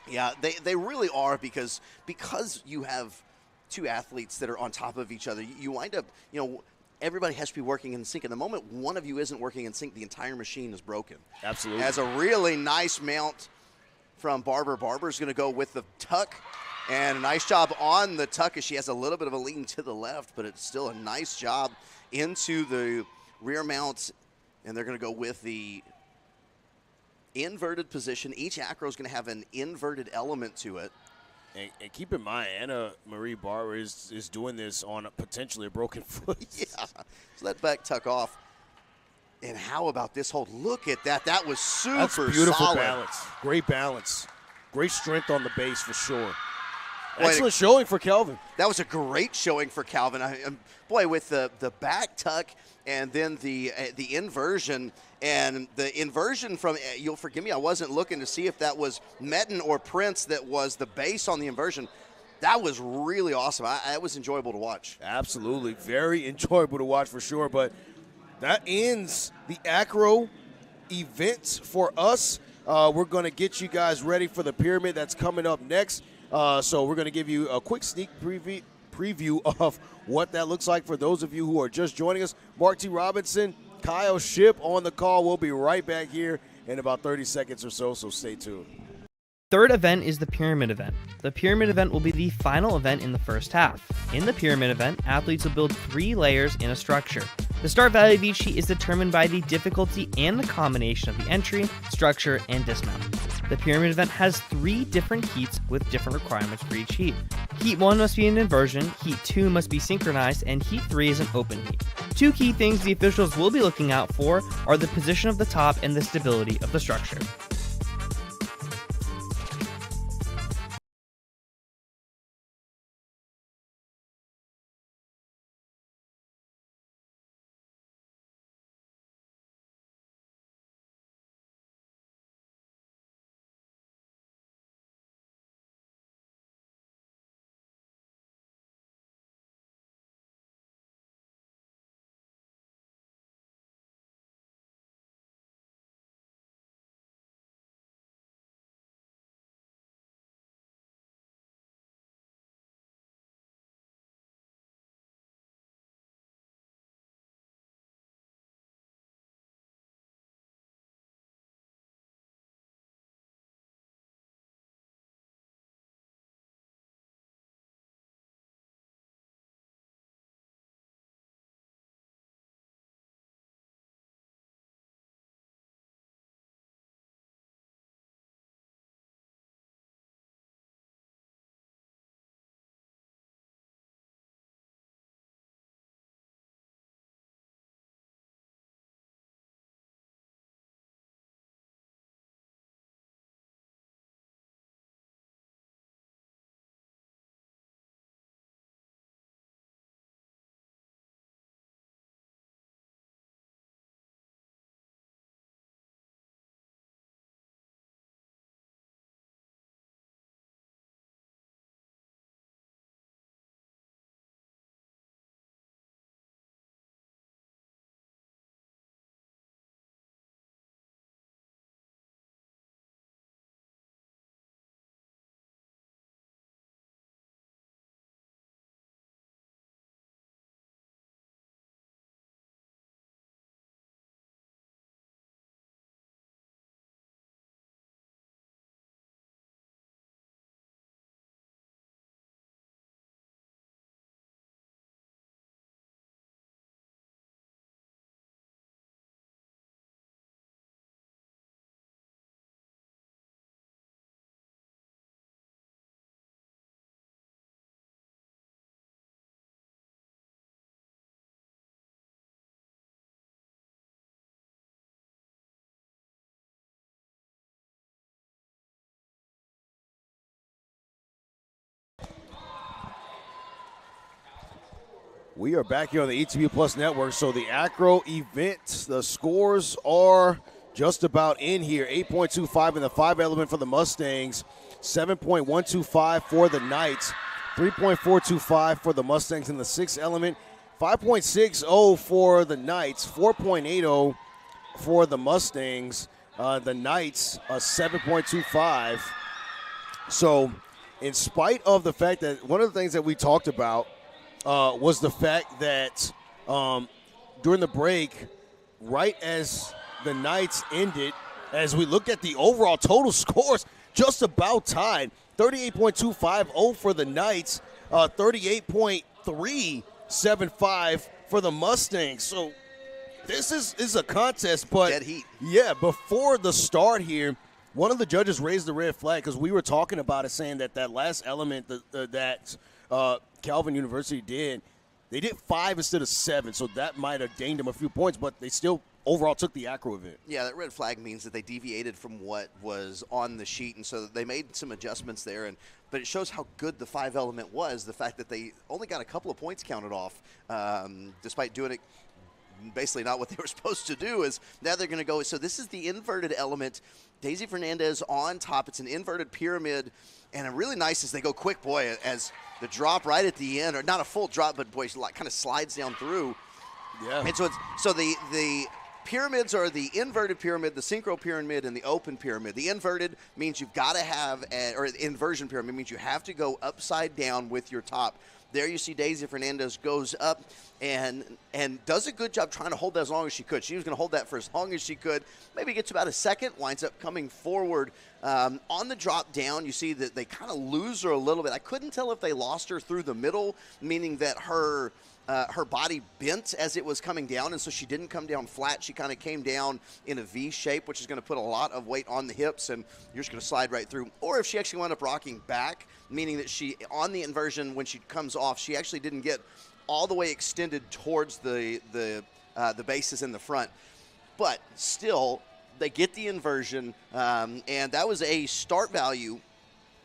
Yeah, they really are, because you have two athletes that are on top of each other. You wind up, everybody has to be working in sync. And the moment one of you isn't working in sync, the entire machine is broken. Absolutely. As a really nice mount from Barber. Barber's going to go with the tuck, and a nice job on the tuck as she has a little bit of a lean to the left, but it's still a nice job into the rear mount, and they're going to go with the inverted position. Each acro is going to have an inverted element to it. And keep in mind, Anna Marie Barber is doing this on potentially a broken foot. Yeah. So that back tuck off. And how about this hold? Look at that. That was super That's beautiful solid. balance. Great balance. Great strength on the base for sure. Boy, Excellent showing for Kelvin. That was a great showing for Calvin. Boy, with the back tuck and then the inversion. And the inversion from, you'll forgive me, I wasn't looking to see if that was Metten or Prince that was the base on the inversion. That was really awesome. It was enjoyable to watch. Absolutely. Very enjoyable to watch for sure. But that ends the acro event for us. We're going to get you guys ready for the pyramid that's coming up next. So we're going to give you a quick sneak preview of what that looks like for those of you who are just joining us. Mark T. Robinson, Kyle Shipp on the call. We'll be right back here in about 30 seconds or so stay tuned. Third event is the pyramid event. The pyramid event will be the final event in the first half. In the pyramid event, athletes will build 3 layers in a structure. The start value of each heat is determined by the difficulty and the combination of the entry, structure, and dismount. The pyramid event has 3 different heats with different requirements for each heat. Heat 1 must be an inversion, Heat 2 must be synchronized, and Heat 3 is an open heat. 2 key things the officials will be looking out for are the position of the top and the stability of the structure. We are back here on the ETV Plus Network. So the Acro event, the scores are just about in here. 8.25 in the 5 element for the Mustangs, 7.125 for the Knights, 3.425 for the Mustangs in the 6 element, 5.60 for the Knights, 4.80 for the Mustangs. The Knights, 7.25. So in spite of the fact that one of the things that we talked about was the fact that during the break, right as the Knights ended, as we looked at the overall total scores, just about tied. 38.250 for the Knights, 38.375 for the Mustangs. So this is a contest, but Dead heat. Yeah, before the start here, one of the judges raised the red flag because we were talking about it, saying that last element that Calvin University did, they did 5 instead of 7, so that might have gained them a few points, but they still overall took the Acro event. Yeah, that red flag means that they deviated from what was on the sheet, and so they made some adjustments there. But it shows how good the 5 element was, the fact that they only got a couple of points counted off, despite doing it basically not what they were supposed to do. Is now they're going to go. So this is the inverted element. Daisy Fernandez on top. It's an inverted pyramid, and really nice as they go quick, boy, as the drop right at the end, or not a full drop, but boy, kind of slides down through. Yeah. And so the pyramids are the inverted pyramid, the synchro pyramid, and the open pyramid. The inverted means you've got to have, or the inversion pyramid means you have to go upside down with your top. There you see Daisy Fernandez goes up and does a good job trying to hold that as long as she could. She was going to hold that for as long as she could. Maybe gets about a second, winds up coming forward. On the drop down, you see that they kind of lose her a little bit. I couldn't tell if they lost her through the middle, meaning that her body bent as it was coming down, and so she didn't come down flat. She kind of came down in a V shape, which is going to put a lot of weight on the hips, and you're just going to slide right through. Or if she actually wound up rocking back, meaning that she, on the inversion, when she comes off, she actually didn't get all the way extended towards the bases in the front. But still, they get the inversion, and that was a start value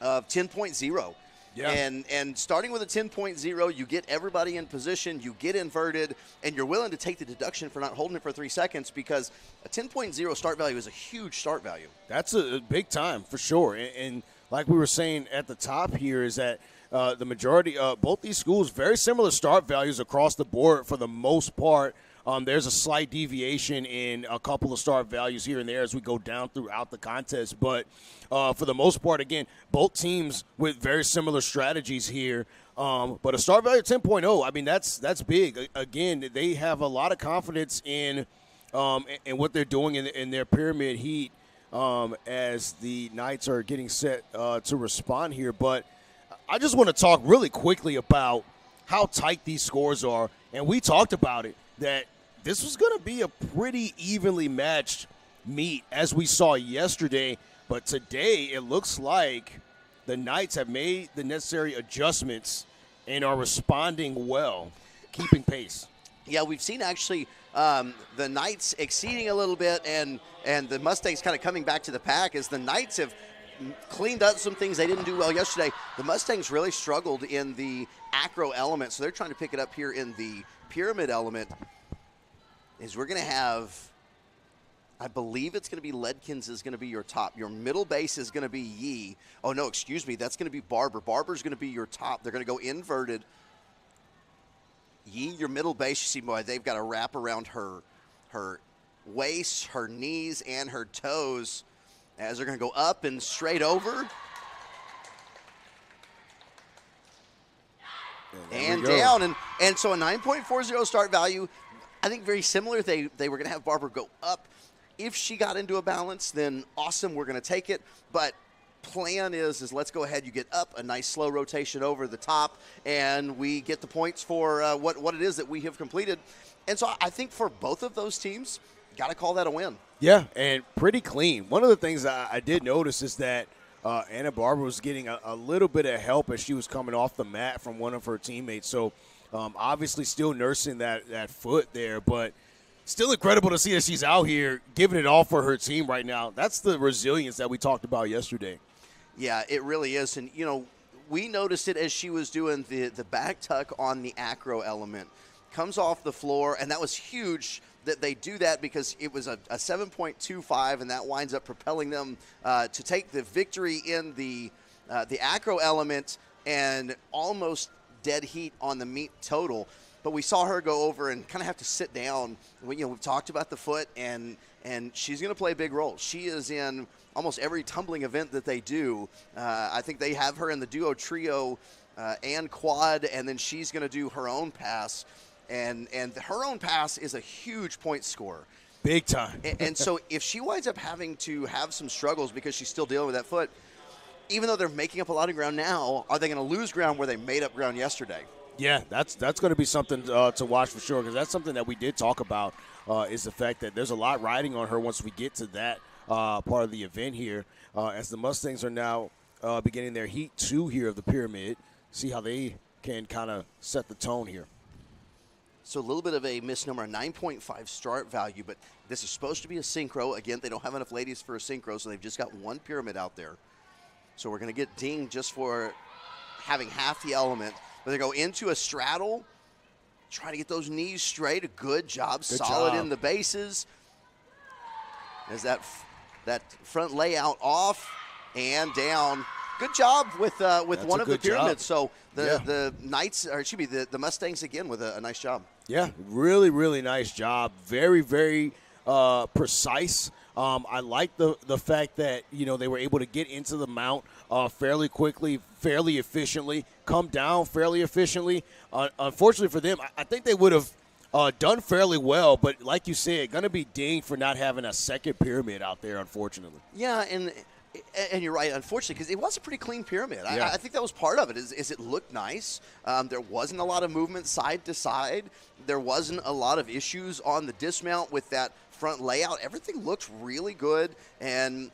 of 10.0. Yeah. And starting with a 10.0, you get everybody in position, you get inverted, and you're willing to take the deduction for not holding it for 3 seconds, because a 10.0 start value is a huge start value. That's a big time for sure. And like we were saying at the top here is that the majority of both these schools, very similar start values across the board for the most part. There's a slight deviation in a couple of start values here and there as we go down throughout the contest. But for the most part, again, both teams with very similar strategies here. But a start value of 10.0, I mean, that's big. Again, they have a lot of confidence in what they're doing in their pyramid heat as the Knights are getting set to respond here. But I just want to talk really quickly about how tight these scores are. And we talked about it, that this was going to be a pretty evenly matched meet as we saw yesterday. But today it looks like the Knights have made the necessary adjustments and are responding well, keeping pace. Yeah, we've seen actually the Knights exceeding a little bit, and the Mustangs kind of coming back to the pack as the Knights have cleaned up some things they didn't do well yesterday. The Mustangs really struggled in the acro element, so they're trying to pick it up here in the pyramid element. Is we're going to have, I believe it's going to be Ledkins is going to be your top. Your middle base is going to be Yee. Oh, no, excuse me. That's going to be Barber. Barber's going to be your top. They're going to go inverted. Yee, your middle base, you see, boy, they've got a wrap around her waist, her knees, and her toes as they're going to go up and straight over. And down. And so a 9.40 start value. I think very similar. They were going to have Barber go up. If she got into a balance, then awesome, we're going to take it. But plan is let's go ahead. You get up, a nice slow rotation over the top, and we get the points for what it is that we have completed. And so I think for both of those teams, got to call that a win. Yeah, and pretty clean. One of the things I did notice is that Anna Barber was getting a little bit of help as she was coming off the mat from one of her teammates. So obviously still nursing that foot there, but still incredible to see that she's out here giving it all for her team right now. That's the resilience that we talked about yesterday. Yeah, it really is. And, we noticed it as she was doing the back tuck on the acro element. Comes off the floor, and that was huge that they do that because it was a 7.25, and that winds up propelling them to take the victory in the acro element and almost dead heat on the meet total. But we saw her go over and kind of have to sit down. We've talked about the foot, and she's going to play a big role. She is in almost every tumbling event that they do. I think they have her in the duo, trio, and quad, and then she's going to do her own pass. And her own pass is a huge point scorer. Big time. And so if she winds up having to have some struggles because she's still dealing with that foot, even though they're making up a lot of ground now, are they going to lose ground where they made up ground yesterday? Yeah, that's going to be something to watch for sure, because that's something that we did talk about is the fact that there's a lot riding on her once we get to that part of the event here, as the Mustangs are now beginning their Heat 2 here of the pyramid. See how they can kind of set the tone here. So a little bit of a misnomer, 9.5 start value, but this is supposed to be a synchro. Again, they don't have enough ladies for a synchro, so they've just got one pyramid out there. So we're going to get dinged just for having half the element. But they go into a straddle, try to get those knees straight. A good job, solid in the bases. As that front layout off and down. Good job with one of the pyramids. So the Knights, or excuse me, the Mustangs again with a nice job. Yeah, really, really nice job. Very, very precise. I like the fact that, they were able to get into the mount fairly quickly, fairly efficiently, come down fairly efficiently. Unfortunately for them, I think they would have done fairly well, but like you said, going to be dinged for not having a second pyramid out there, unfortunately. Yeah, and you're right, unfortunately, because it was a pretty clean pyramid. Yeah. I think that was part of it, is it looked nice. There wasn't a lot of movement side to side. There wasn't a lot of issues on the dismount with that front layout. Everything looked really good, and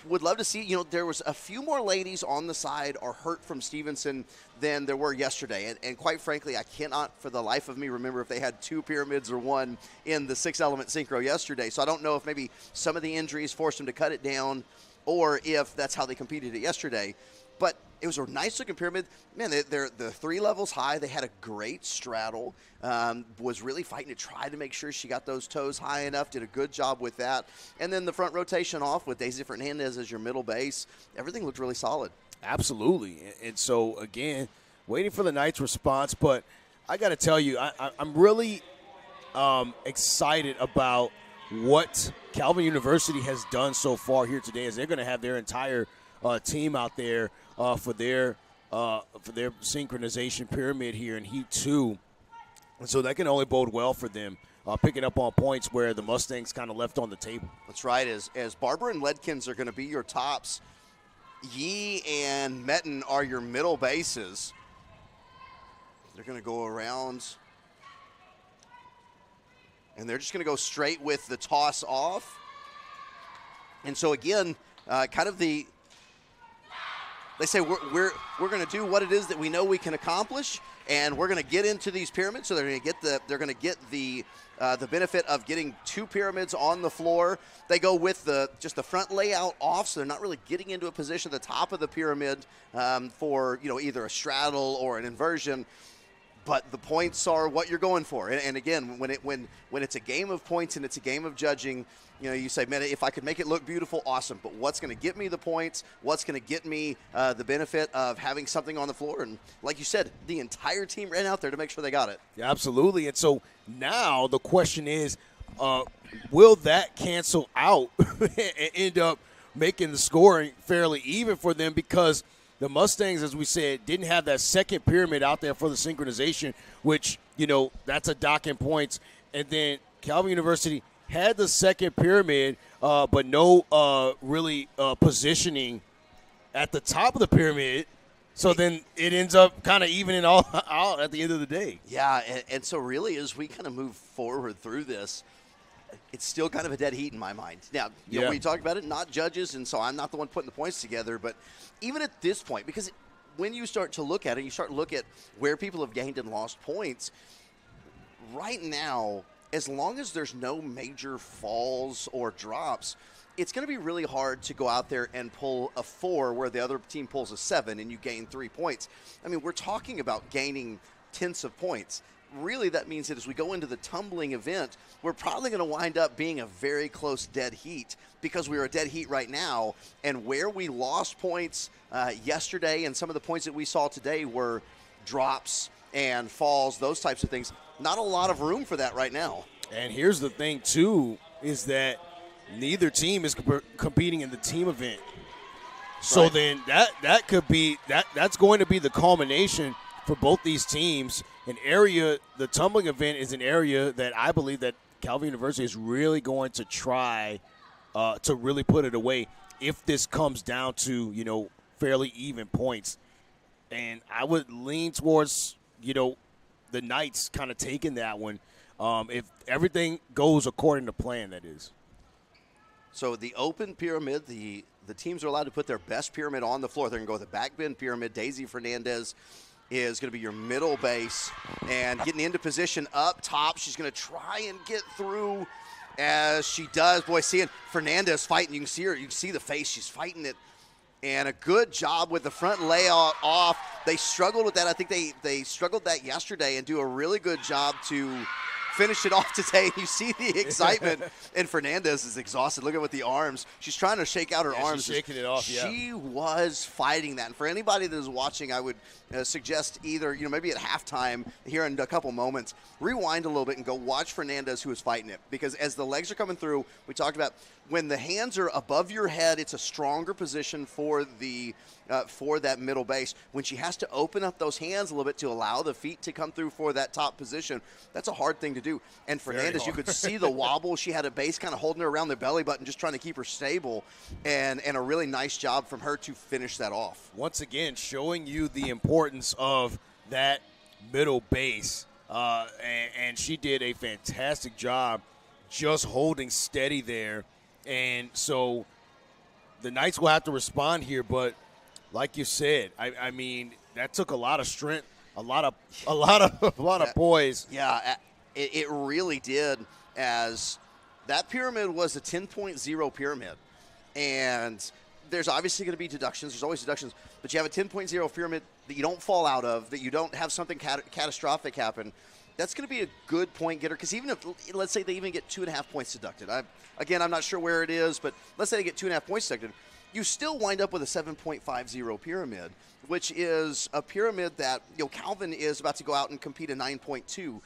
would love to see, there was a few more ladies on the side or hurt from Stevenson than there were yesterday. And quite frankly, I cannot for the life of me remember if they had two pyramids or one in the 6-element synchro yesterday. So I don't know if maybe some of the injuries forced them to cut it down or if that's how they competed it yesterday. But it was a nice-looking pyramid. Man, they're 3 levels high. They had a great straddle. Was really fighting to try to make sure she got those toes high enough. Did a good job with that. And then the front rotation off with Daisy Fernandez as your middle base. Everything looked really solid. Absolutely. And so, again, waiting for the Knights' response. But I got to tell you, I'm really excited about what Calvin University has done so far here today, as they're going to have their entire team out there for their synchronization pyramid here in Heat 2. And so that can only bode well for them, picking up on points where the Mustangs kind of left on the table. That's right. As Barber and Ledkins are going to be your tops, Yee and Metten are your middle bases. They're going to go around, and they're just going to go straight with the toss off. And so again, kind of they say we're going to do what it is that we know we can accomplish, and we're going to get into these pyramids. So they're going to get the benefit of getting 2 pyramids on the floor. They go with just the front layout off, so they're not really getting into a position at the top of the pyramid for either a straddle or an inversion. But the points are what you're going for. And again, when it's a game of points and it's a game of judging, you say, man, if I could make it look beautiful, awesome. But what's going to get me the points? What's going to get me the benefit of having something on the floor? And like you said, the entire team ran out there to make sure they got it. Yeah, absolutely. And so now the question is, will that cancel out and end up making the scoring fairly even for them? Because the Mustangs, as we said, didn't have that second pyramid out there for the synchronization, which, that's a dock in points. And then Calvin University had the second pyramid, but no really positioning at the top of the pyramid. So then it ends up kind of evening all out at the end of the day. Yeah, and so really as we kind of move forward through this, it's still kind of a dead heat in my mind. Now, we talked about it, not judges, and so I'm not the one putting the points together. But even at this point, because when you start to look at it, you start to look at where people have gained and lost points, right now, as long as there's no major falls or drops, it's going to be really hard to go out there and pull a 4 where the other team pulls a 7 and you gain 3 points. I mean, we're talking about gaining tenths of points. Really, that means that as we go into the tumbling event, we're probably going to wind up being a very close dead heat because we're a dead heat right now. And where we lost points yesterday and some of the points that we saw today were drops and falls, those types of things. Not a lot of room for that right now. And here's the thing, too, is that neither team is competing in the team event. So Right. then that could be that's going to be the culmination for both these teams. The tumbling event is an area that I believe that Calvin University is really going to try to really put it away if this comes down to, fairly even points. And I would lean towards, the Knights kind of taking that one if everything goes according to plan, that is. So the open pyramid, the teams are allowed to put their best pyramid on the floor. They're going to go with the back bend pyramid. Daisy Fernandez is going to be your middle base and getting into position up top. She's going to try and get through as she does. Boy, seeing Fernandez fighting, you can see her. You can see the face. She's fighting it. And a good job with the front layout off. They struggled with that. I think they struggled that yesterday and do a really good job to finish it off today. You see the excitement, and Fernandez is exhausted. Look at with the arms. She's trying to shake out her arms. She's shaking it off, yeah. She was fighting that. And for anybody that is watching, I would suggest either, maybe at halftime here in a couple moments, rewind a little bit and go watch Fernandez who is fighting it. Because as the legs are coming through, we talked about when the hands are above your head, it's a stronger position for that middle base. When she has to open up those hands a little bit to allow the feet to come through for that top position, that's a hard thing to do. And Fernandez, you could see the wobble. She had a base kind of holding her around the belly button, just trying to keep her stable, and a really nice job from her to finish that off. Once again, showing you the importance of that middle base, and she did a fantastic job just holding steady there. And so the Knights will have to respond here, but like you said, I mean, that took a lot of strength, a lot of poise. Yeah, it really did, as that pyramid was a 10.0 pyramid. And there's obviously going to be deductions. There's always deductions. But you have a 10.0 pyramid that you don't fall out of, that you don't have something catastrophic happen. That's going to be a good point getter, because even if, let's say they even get 2.5 points deducted. I'm not sure where it is, but let's say they get 2.5 points deducted. You still wind up with a 7.50 pyramid, which is a pyramid that, Calvin is about to go out and compete a 9.2.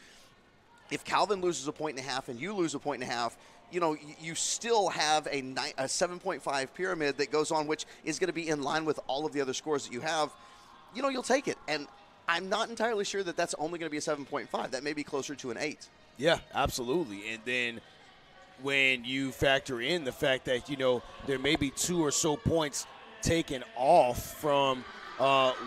If Calvin loses a 1.5 and you lose a 1.5, you still have a 7.5 pyramid that goes on, which is going to be in line with all of the other scores that you have. You'll take it. And I'm not entirely sure that that's only going to be a 7.5. That may be closer to an 8. Yeah, absolutely. And then when you factor in the fact that, there may be 2 or so points taken off from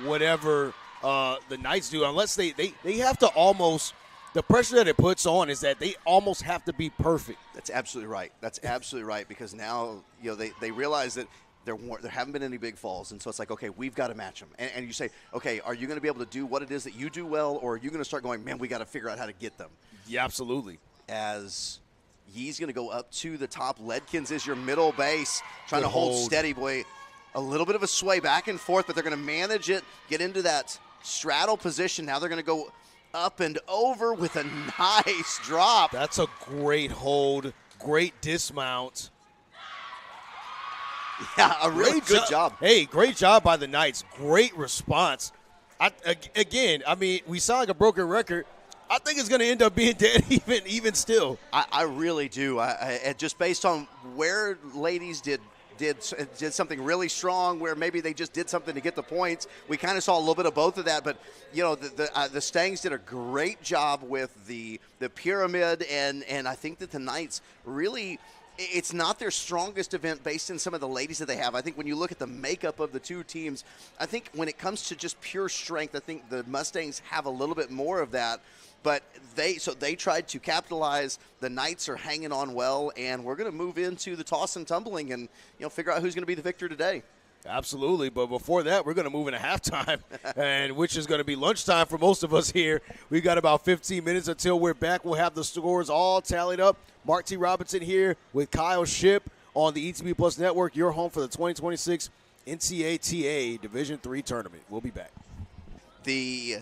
whatever the Knights do, unless they have to almost – the pressure that it puts on is that they almost have to be perfect. That's absolutely right. That's absolutely right, because now, they realize that there haven't been any big falls, and so it's like, okay, we've got to match them. And you say, okay, are you going to be able to do what it is that you do well, or are you going to start going, man, we got to figure out how to get them? Yeah, absolutely. As Yee's going to go up to the top. Ledkins is your middle base, trying to hold steady. Boy, a little bit of a sway back and forth, but they're going to manage it, get into that straddle position. Now they're going to go up and over with a nice drop. That's a great hold, great dismount. Yeah, a really good job. Hey, great job by the Knights. Great response. We sound like a broken record. I think it's going to end up being dead even still. I really do. I just based on where ladies did something really strong, where maybe they just did something to get the points. We kind of saw a little bit of both of that, but the Stangs did a great job with the pyramid, and I think that the Knights really, it's not their strongest event based on some of the ladies that they have. I think when you look at the makeup of the two teams, I think when it comes to just pure strength, I think the Mustangs have a little bit more of that. But they tried to capitalize. The Knights are hanging on well, and we're going to move into the toss and tumbling and figure out who's going to be the victor today. Absolutely, but before that, we're going to move into halftime, and which is going to be lunchtime for most of us here. We've got about 15 minutes until we're back. We'll have the scores all tallied up. Mark T. Robinson here with Kyle Shipp on the ETB Plus Network, your home for the 2026 NCATA Division III Tournament. We'll be back. The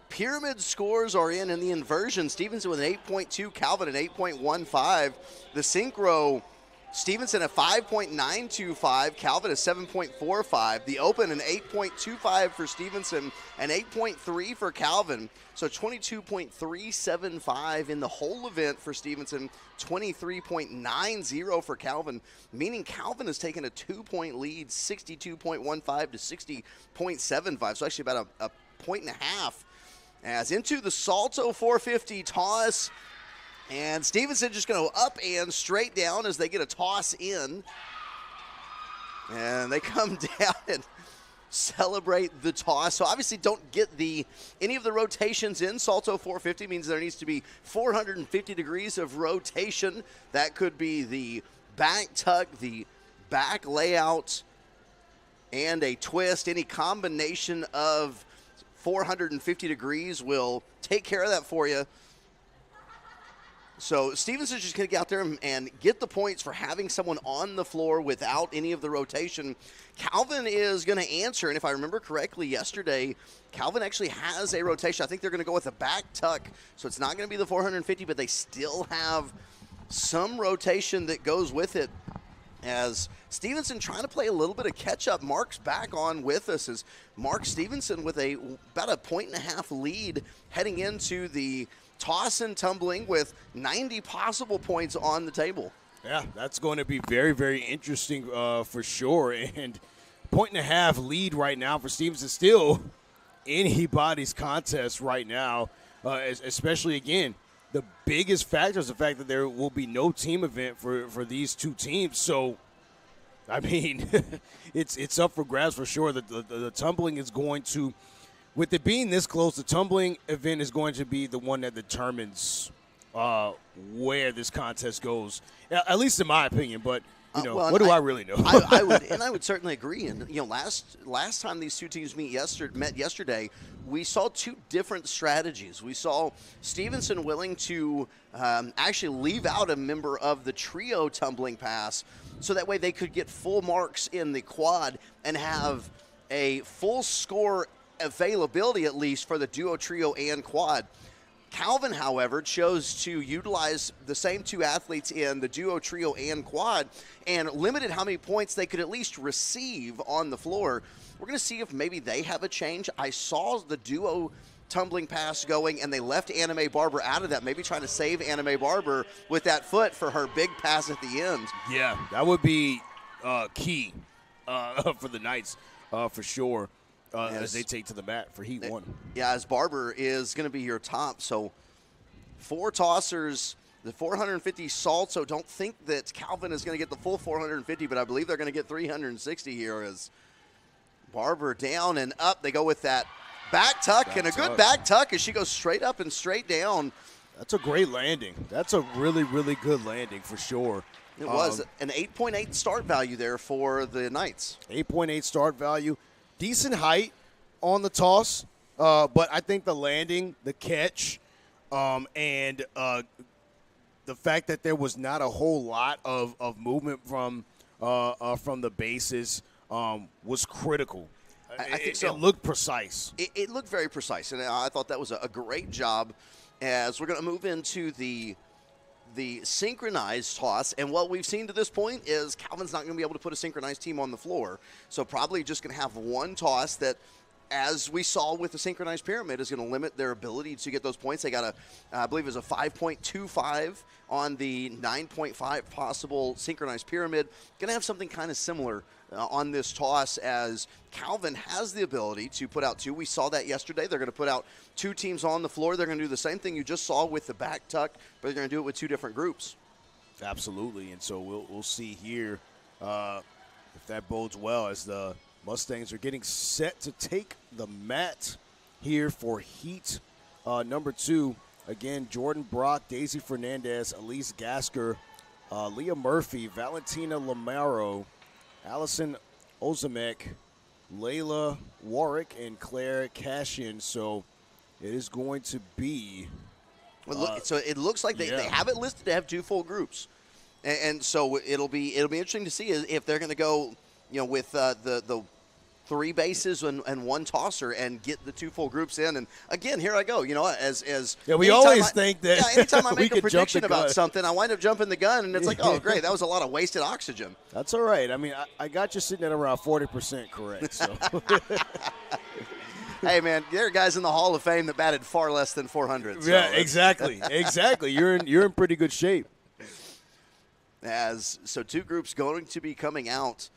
pyramid scores are in the inversion. Stevenson with an 8.2, Calvin an 8.15. The synchro, Stevenson a 5.925, Calvin a 7.45. The open an 8.25 for Stevenson, an 8.3 for Calvin. So 22.375 in the whole event for Stevenson, 23.90 for Calvin, meaning Calvin has taken a 2-point lead, 62.15 to 60.75. So actually about a point and a half. As into the Salto 450 toss. And Stevenson just going to go up and straight down as they get a toss in. And they come down and celebrate the toss. So obviously don't get any of the rotations in. Salto 450 means there needs to be 450 degrees of rotation. That could be the back tuck, the back layout, and a twist. Any combination of 450 degrees will take care of that for you. So Stevenson's just going to get out there and get the points for having someone on the floor without any of the rotation. Calvin is going to answer, and if I remember correctly yesterday, Calvin actually has a rotation. I think they're going to go with a back tuck, so it's not going to be the 450, but they still have some rotation that goes with it. As Stevenson trying to play a little bit of catch-up. Mark's back on with us as Mark Stevenson with about a 1.5 lead heading into the toss and tumbling with 90 possible points on the table. Yeah, that's going to be very, very interesting for sure. And 1.5 lead right now for Stevenson, still anybody's contest right now, especially, again, the biggest factor is the fact that there will be no team event for these two teams. So, I mean, it's up for grabs for sure. The tumbling is going to, with it being this close, the tumbling event is going to be the one that determines where this contest goes, at least in my opinion. But what do I really know? I would certainly agree. And last time these two teams met yesterday, we saw two different strategies. We saw Stevenson willing to actually leave out a member of the trio tumbling pass, so that way they could get full marks in the quad and have a full score availability at least for the duo, trio, and quad. Calvin, however, chose to utilize the same two athletes in the duo, trio, and quad and limited how many points they could at least receive on the floor. We're going to see if maybe they have a change. I saw the duo tumbling pass going, and they left Anime Barber out of that, maybe trying to save Anime Barber with that foot for her big pass at the end. Yeah, that would be key for the Knights for sure. As they take to the mat for Heat 1. Yeah, as Barber is going to be your top. So 4 tossers, the 450 Salto. Don't think that Calvin is going to get the full 450, but I believe they're going to get 360 here as Barber down and up. They go with that back tuck, and a good back tuck as she goes straight up and straight down. That's a great landing. That's a really, really good landing for sure. It was an 8.8 start value there for the Knights. 8.8 start value. Decent height on the toss, but I think the landing, the catch, and the fact that there was not a whole lot of movement from the bases was critical. I think so. It looked precise. It looked very precise, and I thought that was a great job. As we're going to move into the synchronized toss, and what we've seen to this point is Calvin's not going to be able to put a synchronized team on the floor, so probably just going to have one toss that, as we saw with the synchronized pyramid, is going to limit their ability to get those points. They got I believe it was a 5.25 on the 9.5 possible synchronized pyramid. Going to have something kind of similar on this toss, as Calvin has the ability to put out 2. We saw that yesterday. They're going to put out 2 teams on the floor. They're going to do the same thing you just saw with the back tuck, but they're going to do it with 2 different groups. Absolutely, and so we'll see here if that bodes well, as the Mustangs are getting set to take the mat here for Heat number 2. Again, Jordan Brock, Daisy Fernandez, Elise Gasker, Leah Murphy, Valentina Lamaro, Allison Ozamek, Layla Warwick, and Claire Cashin. So it is going to be. So it looks like they have it listed to have 2 full groups. And so it'll be interesting to see if they're going to go, with the 3 bases and 1 tosser and get the 2 full groups in. And again, here I go. We always think that. Yeah, anytime I we make a could jump prediction the about gun. something, I wind up jumping the gun, and it's like, oh, great, that was a lot of wasted oxygen. That's all right. I mean, I got you sitting at around 40% correct. So. Hey, man, there are guys in the Hall of Fame that batted far less than 400. So yeah, exactly. You're in pretty good shape. So 2 groups going to be coming out.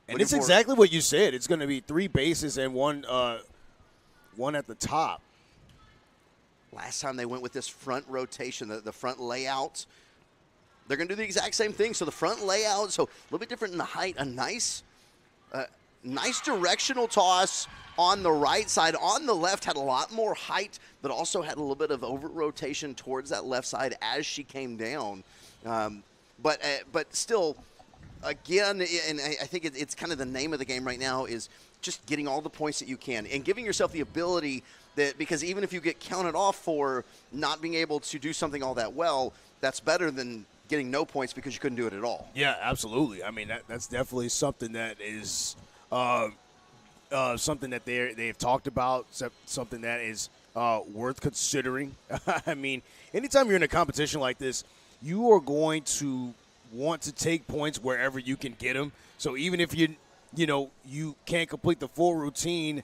And it's exactly what you said. It's going to be 3 bases and one at the top. Last time they went with this front rotation, the front layout, they're going to do the exact same thing. So the front layout, so a little bit different in the height. A nice directional toss on the right side. On the left had a lot more height, but also had a little bit of over rotation towards that left side as she came down. But still, again, and I think it's kind of the name of the game right now is just getting all the points that you can and giving yourself the ability that, because even if you get counted off for not being able to do something all that well, that's better than getting no points because you couldn't do it at all. Yeah, absolutely. I mean, that's definitely something that is something that they've talked about, something that is worth considering. I mean, anytime you're in a competition like this, you are going to want to take points wherever you can get them. So even if you can't complete the full routine,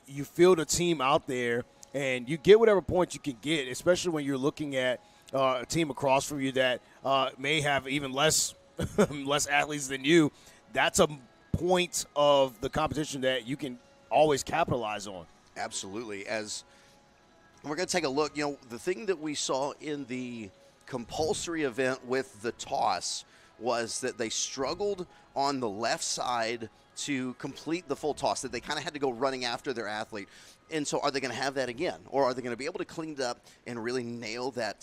you field a team out there and you get whatever points you can get, especially when you're looking at a team across from you that may have even less athletes than you. That's a point of the competition that you can always capitalize on. Absolutely. As we're going to take a look, the thing that we saw in the compulsory event with the toss was that they struggled on the left side to complete the full toss, that they kind of had to go running after their athlete. And so are they going to have that again? Or are they going to be able to clean it up and really nail that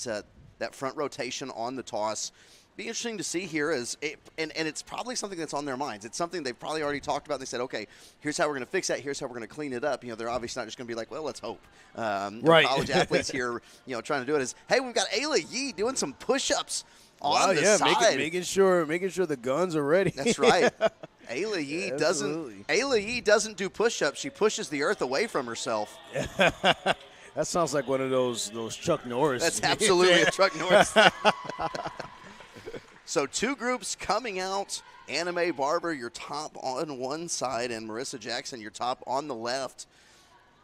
front rotation on the toss? Be interesting to see here and it's probably something that's on their minds. It's something they've probably already talked about. They said, okay, here's how we're going to fix that. Here's how we're going to clean it up. They're obviously not just going to be like, well, let's hope. Right. College athletes here, trying to do it is, hey, we've got Ayla Yee doing some push-ups on the side. Making sure the guns are ready. That's right. Ayla Yee doesn't do push-ups. She pushes the earth away from herself. That sounds like one of those Chuck Norris. That's absolutely a Chuck Norris. So 2 groups coming out. Anna Mae Barber, your top on one side, and Marissa Jackson, your top on the left. So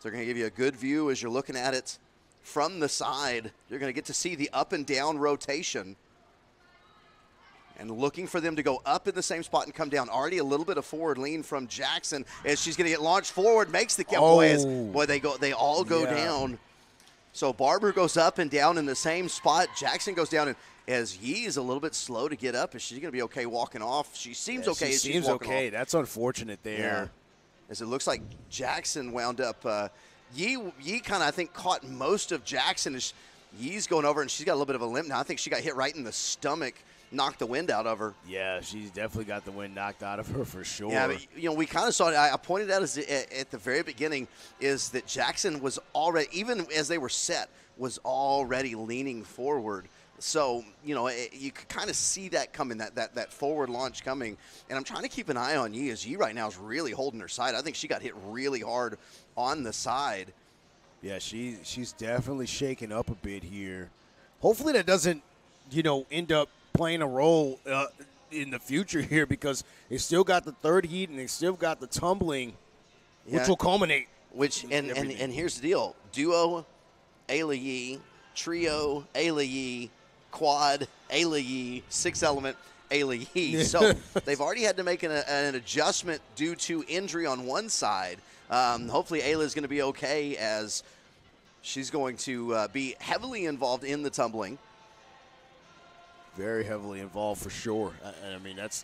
they're going to give you a good view as you're looking at it from the side. You're going to get to see the up and down rotation. And looking for them to go up in the same spot and come down. Already a little bit of forward lean from Jackson as she's going to get launched forward, makes the count. They all go down. So Barber goes up and down in the same spot. Jackson goes down, and as Yee is a little bit slow to get up, is she going to be okay walking off? She seems okay as she's walking off. That's unfortunate there. Yeah. As it looks like Jackson wound up. Yee kind of, I think, caught most of Jackson as Yee's going over, and she's got a little bit of a limp now. I think she got hit right in the stomach, knocked the wind out of her. Yeah, she's definitely got the wind knocked out of her for sure. Yeah, but, we kind of saw it. I pointed out at the very beginning is that Jackson was already, even as they were set, was already leaning forward. So, you could kind of see that coming, that forward launch coming. And I'm trying to keep an eye on Yee, as Yee right now is really holding her side. I think she got hit really hard on the side. Yeah, she's definitely shaking up a bit here. Hopefully that doesn't, end up playing a role in the future here, because they still got the third heat and they still got the tumbling, which will culminate. And here's the deal. Duo, Ayla Yee. Trio, Ayla Yee. Quad, Ayla Yee. 6-element, Ayla Yee. So they've already had to make an adjustment due to injury on one side. Hopefully Ayla is going to be okay, as she's going to be heavily involved in the tumbling. Very heavily involved for sure. I mean, that's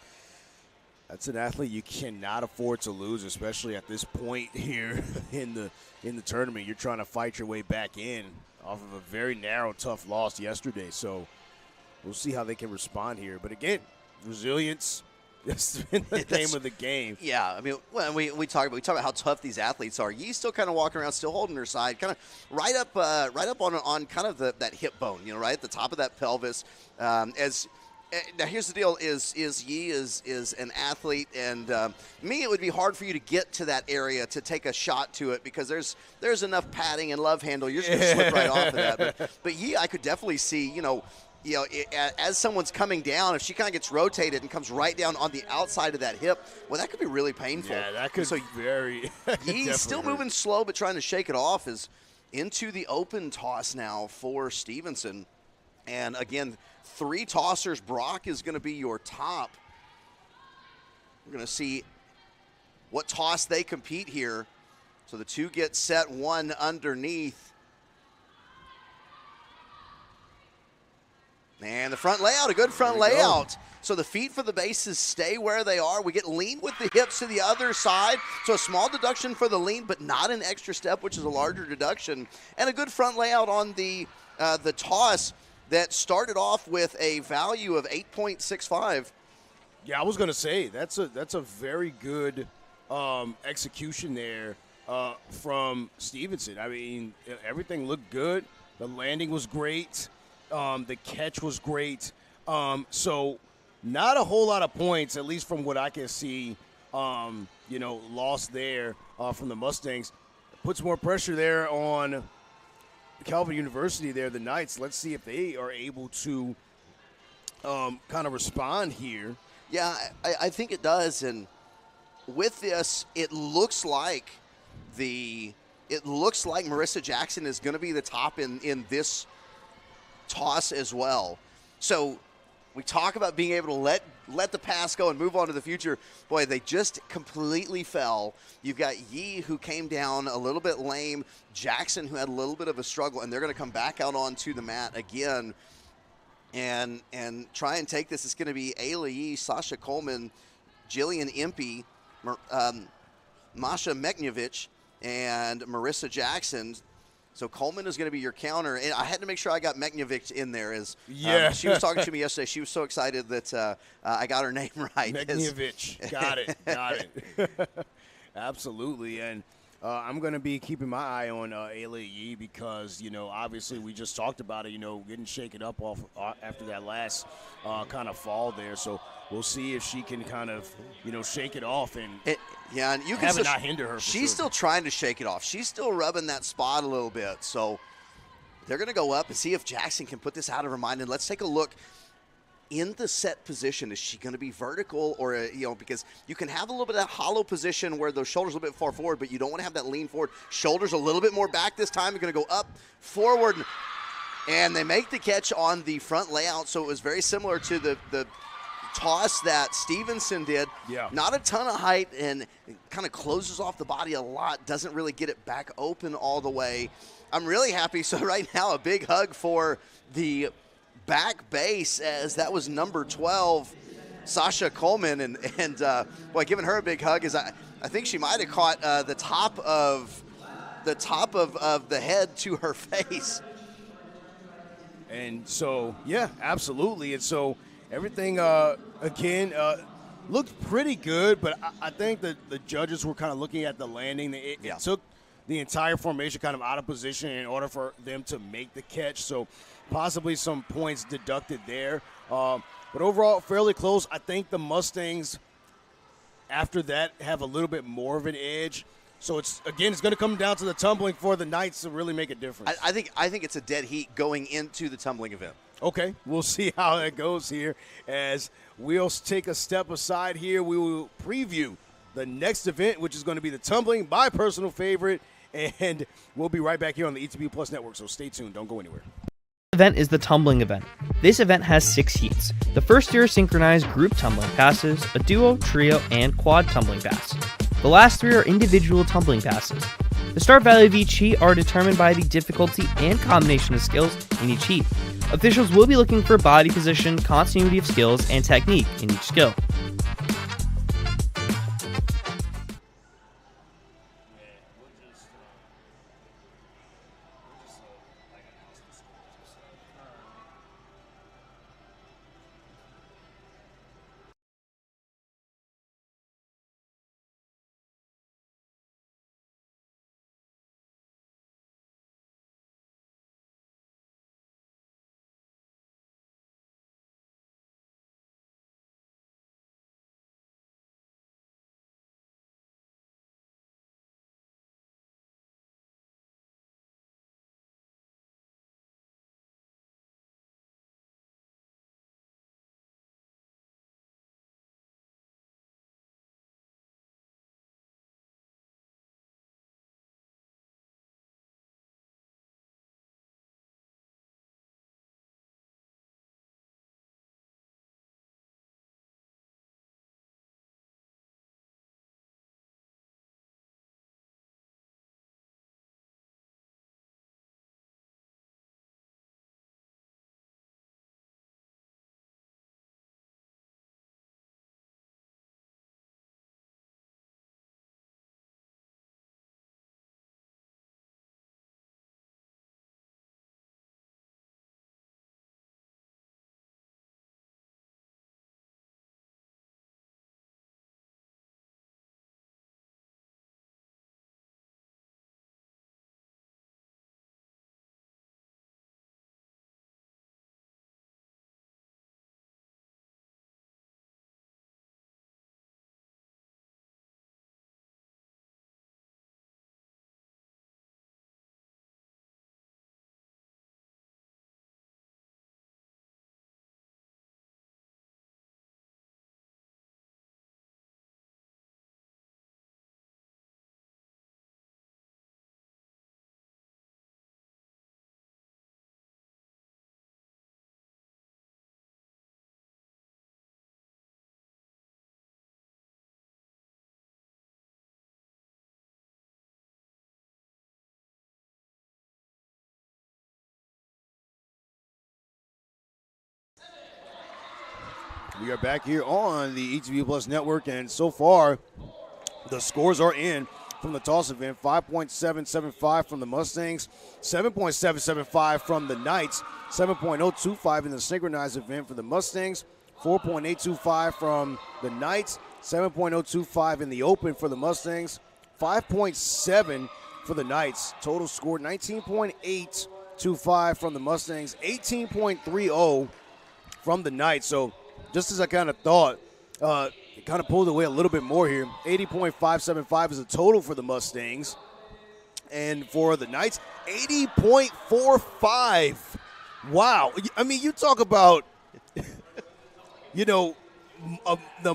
an athlete you cannot afford to lose, especially at this point here in the tournament. You're trying to fight your way back in off of a very narrow, tough loss yesterday. So we'll see how they can respond here. But again, resilience, That's been the name of the game. Yeah, I mean, when we talk about how tough these athletes are. Yee's still kind of walking around, still holding her side, kind of right up on kind of that hip bone, right at the top of that pelvis. Now here's the deal: is Yee is an athlete, and me, it would be hard for you to get to that area to take a shot to it because there's enough padding and love handle. You're just gonna slip right off of that. But Yee, I could definitely see, as someone's coming down, if she kind of gets rotated and comes right down on the outside of that hip, well, that could be really painful. Yeah, that could very. Yee's still moving slow, but trying to shake it off. Is into the open toss now for Stevenson. And again, 3 tossers. Brock is going to be your top. We're going to see what toss they compete here. So the 2 get set, 1 underneath. And the front layout, a good front layout. So the feet for the bases stay where they are. We get lean with the hips to the other side. So a small deduction for the lean, but not an extra step, which is a larger deduction. And a good front layout on the toss that started off with a value of 8.65. Yeah, I was gonna say that's a very good execution there from Stevenson. I mean, everything looked good. The landing was great. The catch was great. So not a whole lot of points, at least from what I can see, lost there from the Mustangs. Puts more pressure there on Calvin University there, the Knights. Let's see if they are able to kind of respond here. Yeah, I think it does. And with this, it looks like Marissa Jackson is going to be the top in this toss as well. So we talk about being able to let the past go and move on to the future. Boy, they just completely fell. You've got Yee, who came down a little bit lame, Jackson, who had a little bit of a struggle, and they're going to come back out onto the mat again and try and take this. It's going to be Ayla Yee, Sasha Coleman, Jillian Impey, Masha Meknevich, and Marissa Jackson. So Coleman is going to be your counter. And I had to make sure I got Meknevich in there. She was talking to me yesterday. She was so excited that I got her name right. Meknevich. Got it. Absolutely. And I'm going to be keeping my eye on Ayla Yee because, obviously we just talked about it, getting shaken up off after that last kind of fall there. So we'll see if she can kind of, shake it off and and you can have it not hinder her. She's still trying to shake it off. She's still rubbing that spot a little bit. So they're going to go up and see if Jackson can put this out of her mind. And let's take a look. In the set position, is she going to be vertical or, because you can have a little bit of that hollow position where those shoulders are a little bit far forward, but you don't want to have that lean forward. Shoulders a little bit more back this time. You're going to go up, forward, and they make the catch on the front layout. So it was very similar to the toss that Stevenson did. Yeah. Not a ton of height and kind of closes off the body a lot. Doesn't really get it back open all the way. I'm really happy. So right now, a big hug for the back base, as that was number 12, Sasha Coleman, and boy, giving her a big hug is I think she might have caught the top of the head to her face. And so, yeah, absolutely. And so everything again looked pretty good, but I think that the judges were kind of looking at the landing. It took the entire formation kind of out of position in order for them to make the catch. So possibly some points deducted there. But overall, fairly close. I think the Mustangs, after that, have a little bit more of an edge. So it's going to come down to the tumbling for the Knights to really make a difference. I think it's a dead heat going into the tumbling event. Okay, we'll see how that goes here. As we'll take a step aside here, we will preview the next event, which is going to be the tumbling, my personal favorite. And we'll be right back here on the ETB Plus Network, so stay tuned. Don't go anywhere. Event is the tumbling event. This event has 6 heats. The first 3 are synchronized group tumbling passes, a duo, trio, and quad tumbling pass. The last 3 are individual tumbling passes. The start value of each heat are determined by the difficulty and combination of skills in each heat. Officials will be looking for body position, continuity of skills, and technique in each skill. We are back here on the ETV Plus Network, and so far, the scores are in from the toss event. 5.775 from the Mustangs, 7.775 from the Knights, 7.025 in the synchronized event for the Mustangs, 4.825 from the Knights, 7.025 in the open for the Mustangs, 5.7 for the Knights. Total score 19.825 from the Mustangs, 18.30 from the Knights. So just as I kind of thought, it kind of pulled away a little bit more here. 80.575 is the total for the Mustangs. And for the Knights, 80.45. Wow. I mean, you talk about, the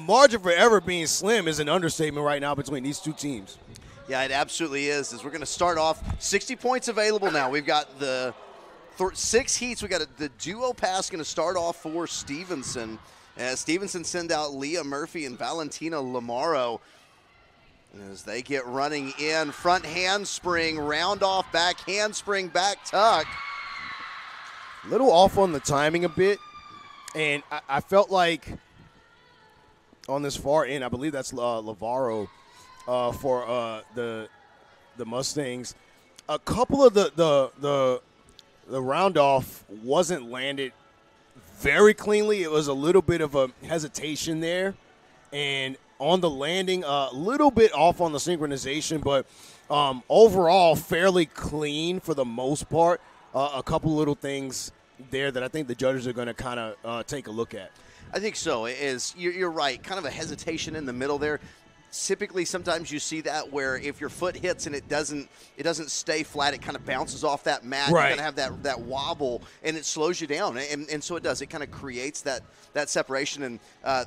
margin for error being slim is an understatement right now between these two teams. Yeah, it absolutely is. As we're going to start off, 60 points available now. We've got the 6 heats. We got the duo pass going to start off for Stevenson. As Stevenson send out Leah Murphy and Valentina Lamaro. As they get running in, front handspring, round off, back handspring, back tuck. A little off on the timing a bit. And I felt like on this far end, I believe that's Lavaro for the Mustangs. A couple of the round off wasn't landed very cleanly. It was a little bit of a hesitation there, and on the landing, a little bit off on the synchronization, but overall fairly clean for the most part. A couple little things there that I think the judges are going to kind of take a look at. I think so. You're right. Kind of a hesitation in the middle there. Typically, sometimes you see that where if your foot hits and it doesn't stay flat, it kind of bounces off that mat. Right. You kind of have that wobble, and it slows you down. And so it does. It kind of creates that separation. And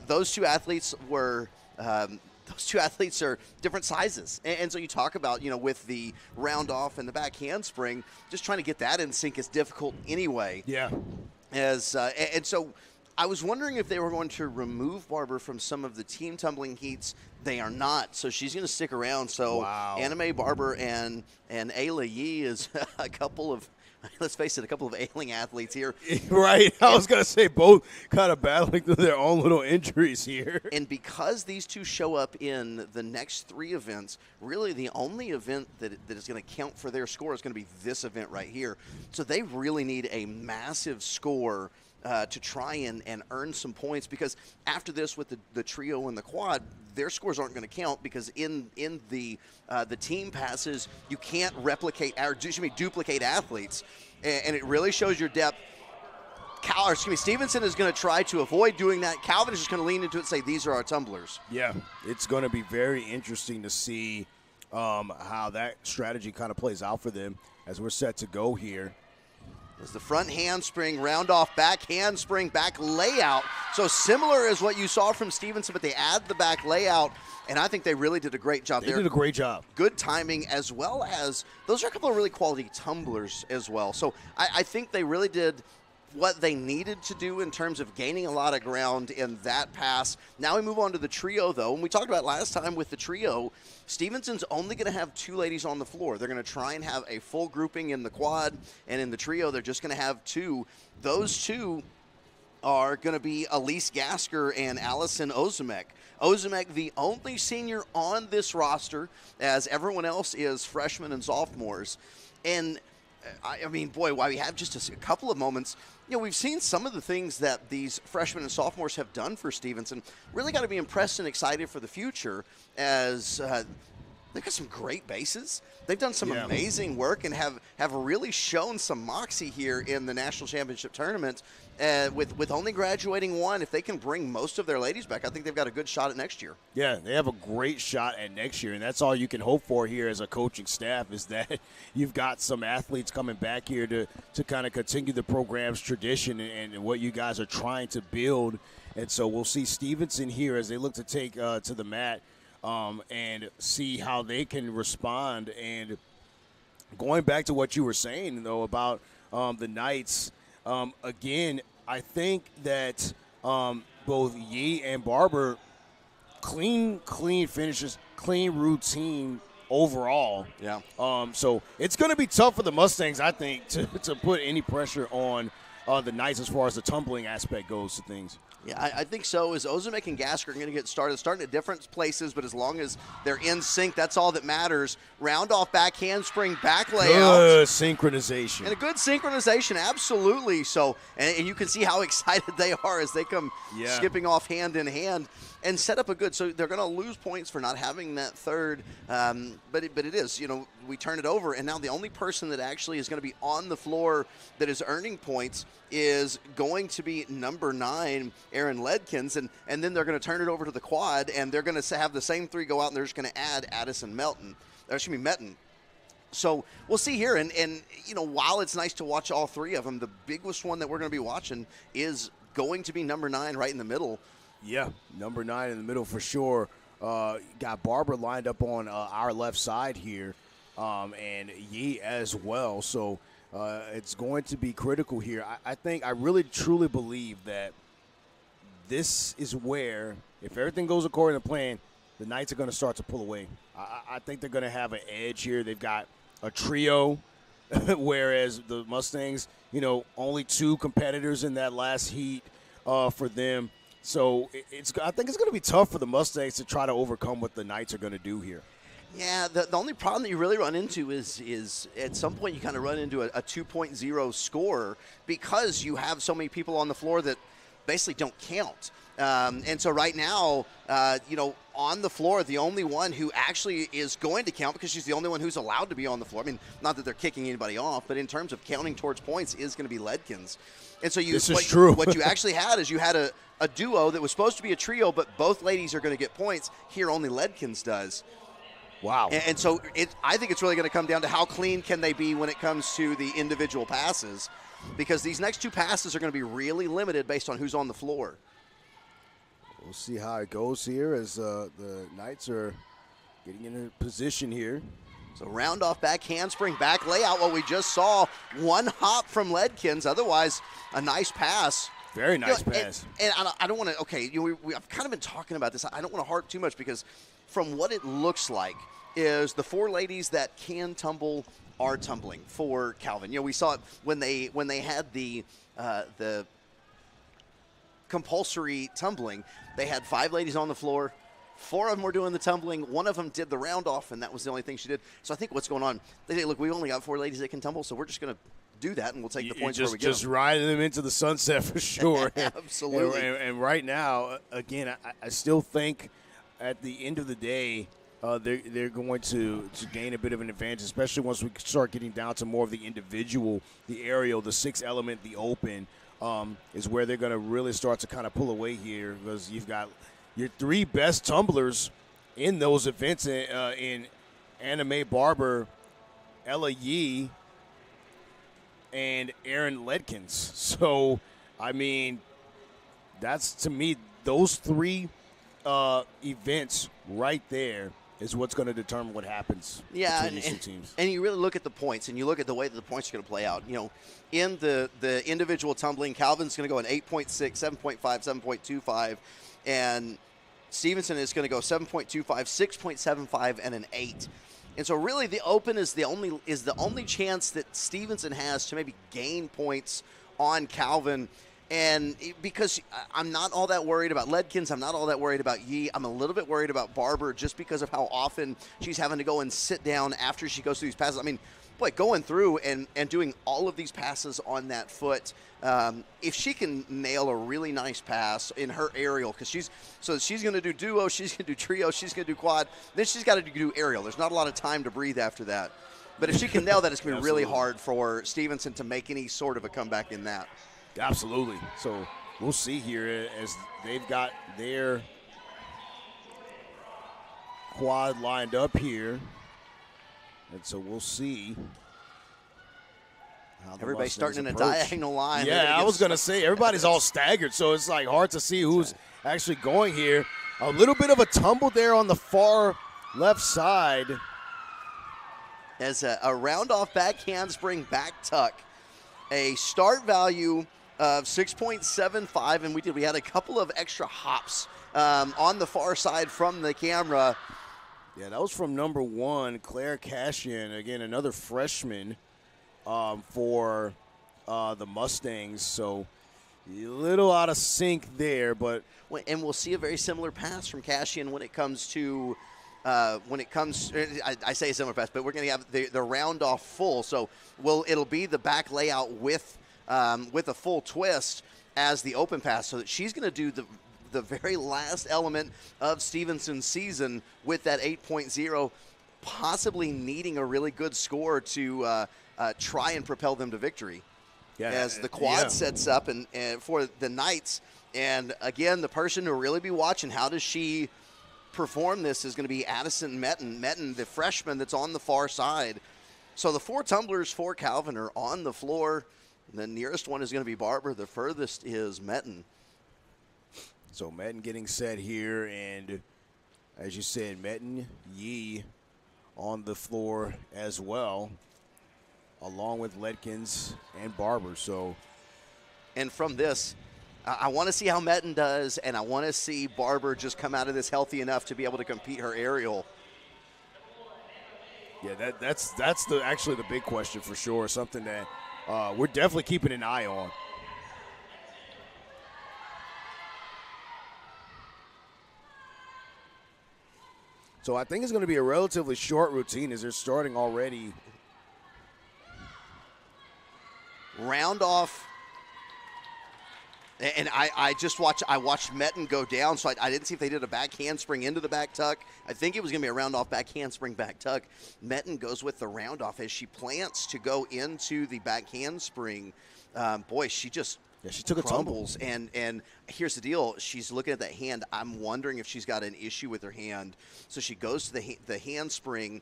those two athletes were those two athletes are different sizes. And so you talk about, with the round off and the back handspring, just trying to get that in sync is difficult anyway. Yeah. And so I was wondering if they were going to remove Barber from some of the team tumbling heats. They are not, so she's going to stick around. So wow. Anime Barber and Ayla Yee is a couple of, let's face it, a couple of ailing athletes here. Right. I was going to say both kind of battling through their own little injuries here. And because these two show up in the next 3 events, really the only event that is going to count for their score is going to be this event right here. So they really need a massive score to try and earn some points, because after this with the trio and the quad, their scores aren't going to count, because in the team passes you can't duplicate athletes, and it really shows your depth. Stevenson is going to try to avoid doing that. Calvin is just going to lean into it and say, these are our tumblers. Yeah, it's going to be very interesting to see how that strategy kind of plays out for them as we're set to go here. Is the front handspring, round off, back handspring, back layout. So similar as what you saw from Stevenson, but they add the back layout, and I think they really did a great job there. They did a great job. Good timing, as well as those are a couple of really quality tumblers as well. So I think they really did what they needed to do in terms of gaining a lot of ground in that pass. Now we move on to the trio, though. And we talked about last time with the trio, Stevenson's only going to have 2 ladies on the floor. They're going to try and have a full grouping in the quad, and in the trio, they're just going to have 2. Those 2 are going to be Elise Gasker and Allison Ozimek. Ozimek, the only senior on this roster, as everyone else is freshmen and sophomores. And I mean, boy, while we have just a couple of moments, we've seen some of the things that these freshmen and sophomores have done for Stevenson. Really got to be impressed and excited for the future, as they've got some great bases. They've done some amazing work and have really shown some moxie here in the national championship tournament. With only graduating 1, if they can bring most of their ladies back, I think they've got a good shot at next year. Yeah, they have a great shot at next year, and that's all you can hope for here as a coaching staff, is that you've got some athletes coming back here to kind of continue the program's tradition and what you guys are trying to build. And so we'll see Stevenson here as they look to take to the mat and see how they can respond. And going back to what you were saying, though, about the Knights, again, I think that both Yee and Barber, clean finishes, clean routine overall. Yeah. So it's going to be tough for the Mustangs, I think, to put any pressure on the Knights as far as the tumbling aspect goes to things. Yeah, I think so. As Ozamek and Gasker are going to get starting at different places, but as long as they're in sync, that's all that matters. Round off back handspring, back layout. Good synchronization. And a good synchronization, absolutely. So, and you can see how excited they are as they come skipping off hand in hand and set up a good. So they're going to lose points for not having that third, but it is. We turn it over, and now the only person that actually is going to be on the floor that is earning points is going to be number 9, Aaron Ledkins, and then they're going to turn it over to the quad, and they're going to have the same 3 go out, and they're just going to add Addison Metten. So we'll see here, and while it's nice to watch all 3 of them, the biggest one that we're going to be watching is going to be number 9 right in the middle. Yeah, number 9 in the middle for sure. Got Barber lined up on our left side here, and Yee as well. So it's going to be critical here. I really truly believe that this is where, if everything goes according to plan, the Knights are going to start to pull away. I think they're going to have an edge here. They've got a trio, whereas the Mustangs, only 2 competitors in that last heat for them. So I think it's going to be tough for the Mustangs to try to overcome what the Knights are going to do here. Yeah, the only problem that you really run into is at some point you kind of run into a 2.0 score because you have so many people on the floor that basically don't count. And so right now, on the floor, the only one who actually is going to count, because she's the only one who's allowed to be on the floor. I mean, not that they're kicking anybody off, but in terms of counting towards points, is going to be Ledkins. And so this is true. What you actually had is you had a duo that was supposed to be a trio, but both ladies are going to get points. Here, only Ledkins does. Wow. And so I think it's really going to come down to how clean can they be when it comes to the individual passes, because these next 2 passes are going to be really limited based on who's on the floor. We'll see how it goes here as the Knights are getting in a position here. So round off back handspring, back layout, what we just saw. 1 hop from Ledkins, otherwise a nice pass. Very nice pass. And I don't want to, I've kind of been talking about this. I don't want to harp too much because from what it looks like is the 4 ladies that can tumble are tumbling for Calvin. We saw it when they had the compulsory tumbling. They had 5 ladies on the floor. 4 of them were doing the tumbling. 1 of them did the round off, and that was the only thing she did. So I think what's going on, they say, look, we only got 4 ladies that can tumble, so we're just going to do that, and we'll take the points where we get them. Just riding them into the sunset for sure. Absolutely. And right now, again, I still think at the end of the day, they're going to gain a bit of an advantage, especially once we start getting down to more of the individual, the aerial, the 6 element, the open, is where they're going to really start to kind of pull away here, because you've got your 3 best tumblers in those events in Anna Mae Barber, Ella Yee, and Aaron Ledkins. So, I mean, that's, to me, those 3 events right there is what's going to determine what happens between these 2 teams. And you really look at the points, and you look at the way that the points are going to play out. In the individual tumbling, Calvin's going to go an 8.6, 7.5, 7.25, and Stevenson is going to go 7.25, 6.75, and an 8. And so really the open is the only chance that Stevenson has to maybe gain points on Calvin. And because I'm not all that worried about Ledkins, I'm not all that worried about Yee. I'm a little bit worried about Barber just because of how often she's having to go and sit down after she goes through these passes. I mean, boy, going through and doing all of these passes on that foot, if she can nail a really nice pass in her aerial, because she's going to do duo, she's going to do trio, she's going to do quad, then she's got to do aerial. There's not a lot of time to breathe after that. But if she can nail that, it's going to be really hard for Stevenson to make any sort of a comeback in that. Absolutely. So we'll see here as they've got their quad lined up here. And so we'll see how everybody's starting in a diagonal line. Yeah, I was going to say, everybody's all staggered, so it's like hard to see who's actually going here. A little bit of a tumble there on the far left side. As a round off back handspring back tuck. A start value of 6.75, and we had a couple of extra hops on the far side from the camera. Yeah, that was from number 1, Claire Cashian. Again, another freshman for the Mustangs. So A little out of sync there, but And we'll see a very similar pass from Cashian when it comes to I say a similar pass, but we're going to have the round off full. So it'll be the back layout with a full twist as the open pass, so that she's going to do the very last element of Stevenson's season with that 8.0, possibly needing a really good score to try and propel them to victory. yeah, As the quad yeah. sets up and for the Knights. And again, the person to really be watching, how does she perform this, is going to be Addison Metten. Metten, the freshman that's on the far side. So the 4 tumblers for Calvin are on the floor. The nearest one is going to be Barber. The furthest is Metten. So Metten getting set here, and as you said, Metten, Yee on the floor as well, along with Ledkins and Barber. So, And from this, I want to see how Metten does, and I want to see Barber just come out of this healthy enough to be able to compete her aerial. yeah, that's actually the big question for sure. Something that we're definitely keeping an eye on. So I think it's going to be a relatively short routine as they're starting already. Round off. And I watched Metten go down, so I didn't see if they did a back handspring into the back tuck. I think it was going to be a round off back handspring back tuck. Metten goes with the round off as she plants to go into the back handspring. Boy, she just she took a tumble. And here's the deal: she's looking at that hand. I'm wondering if she's got an issue with her hand. So she goes to the handspring,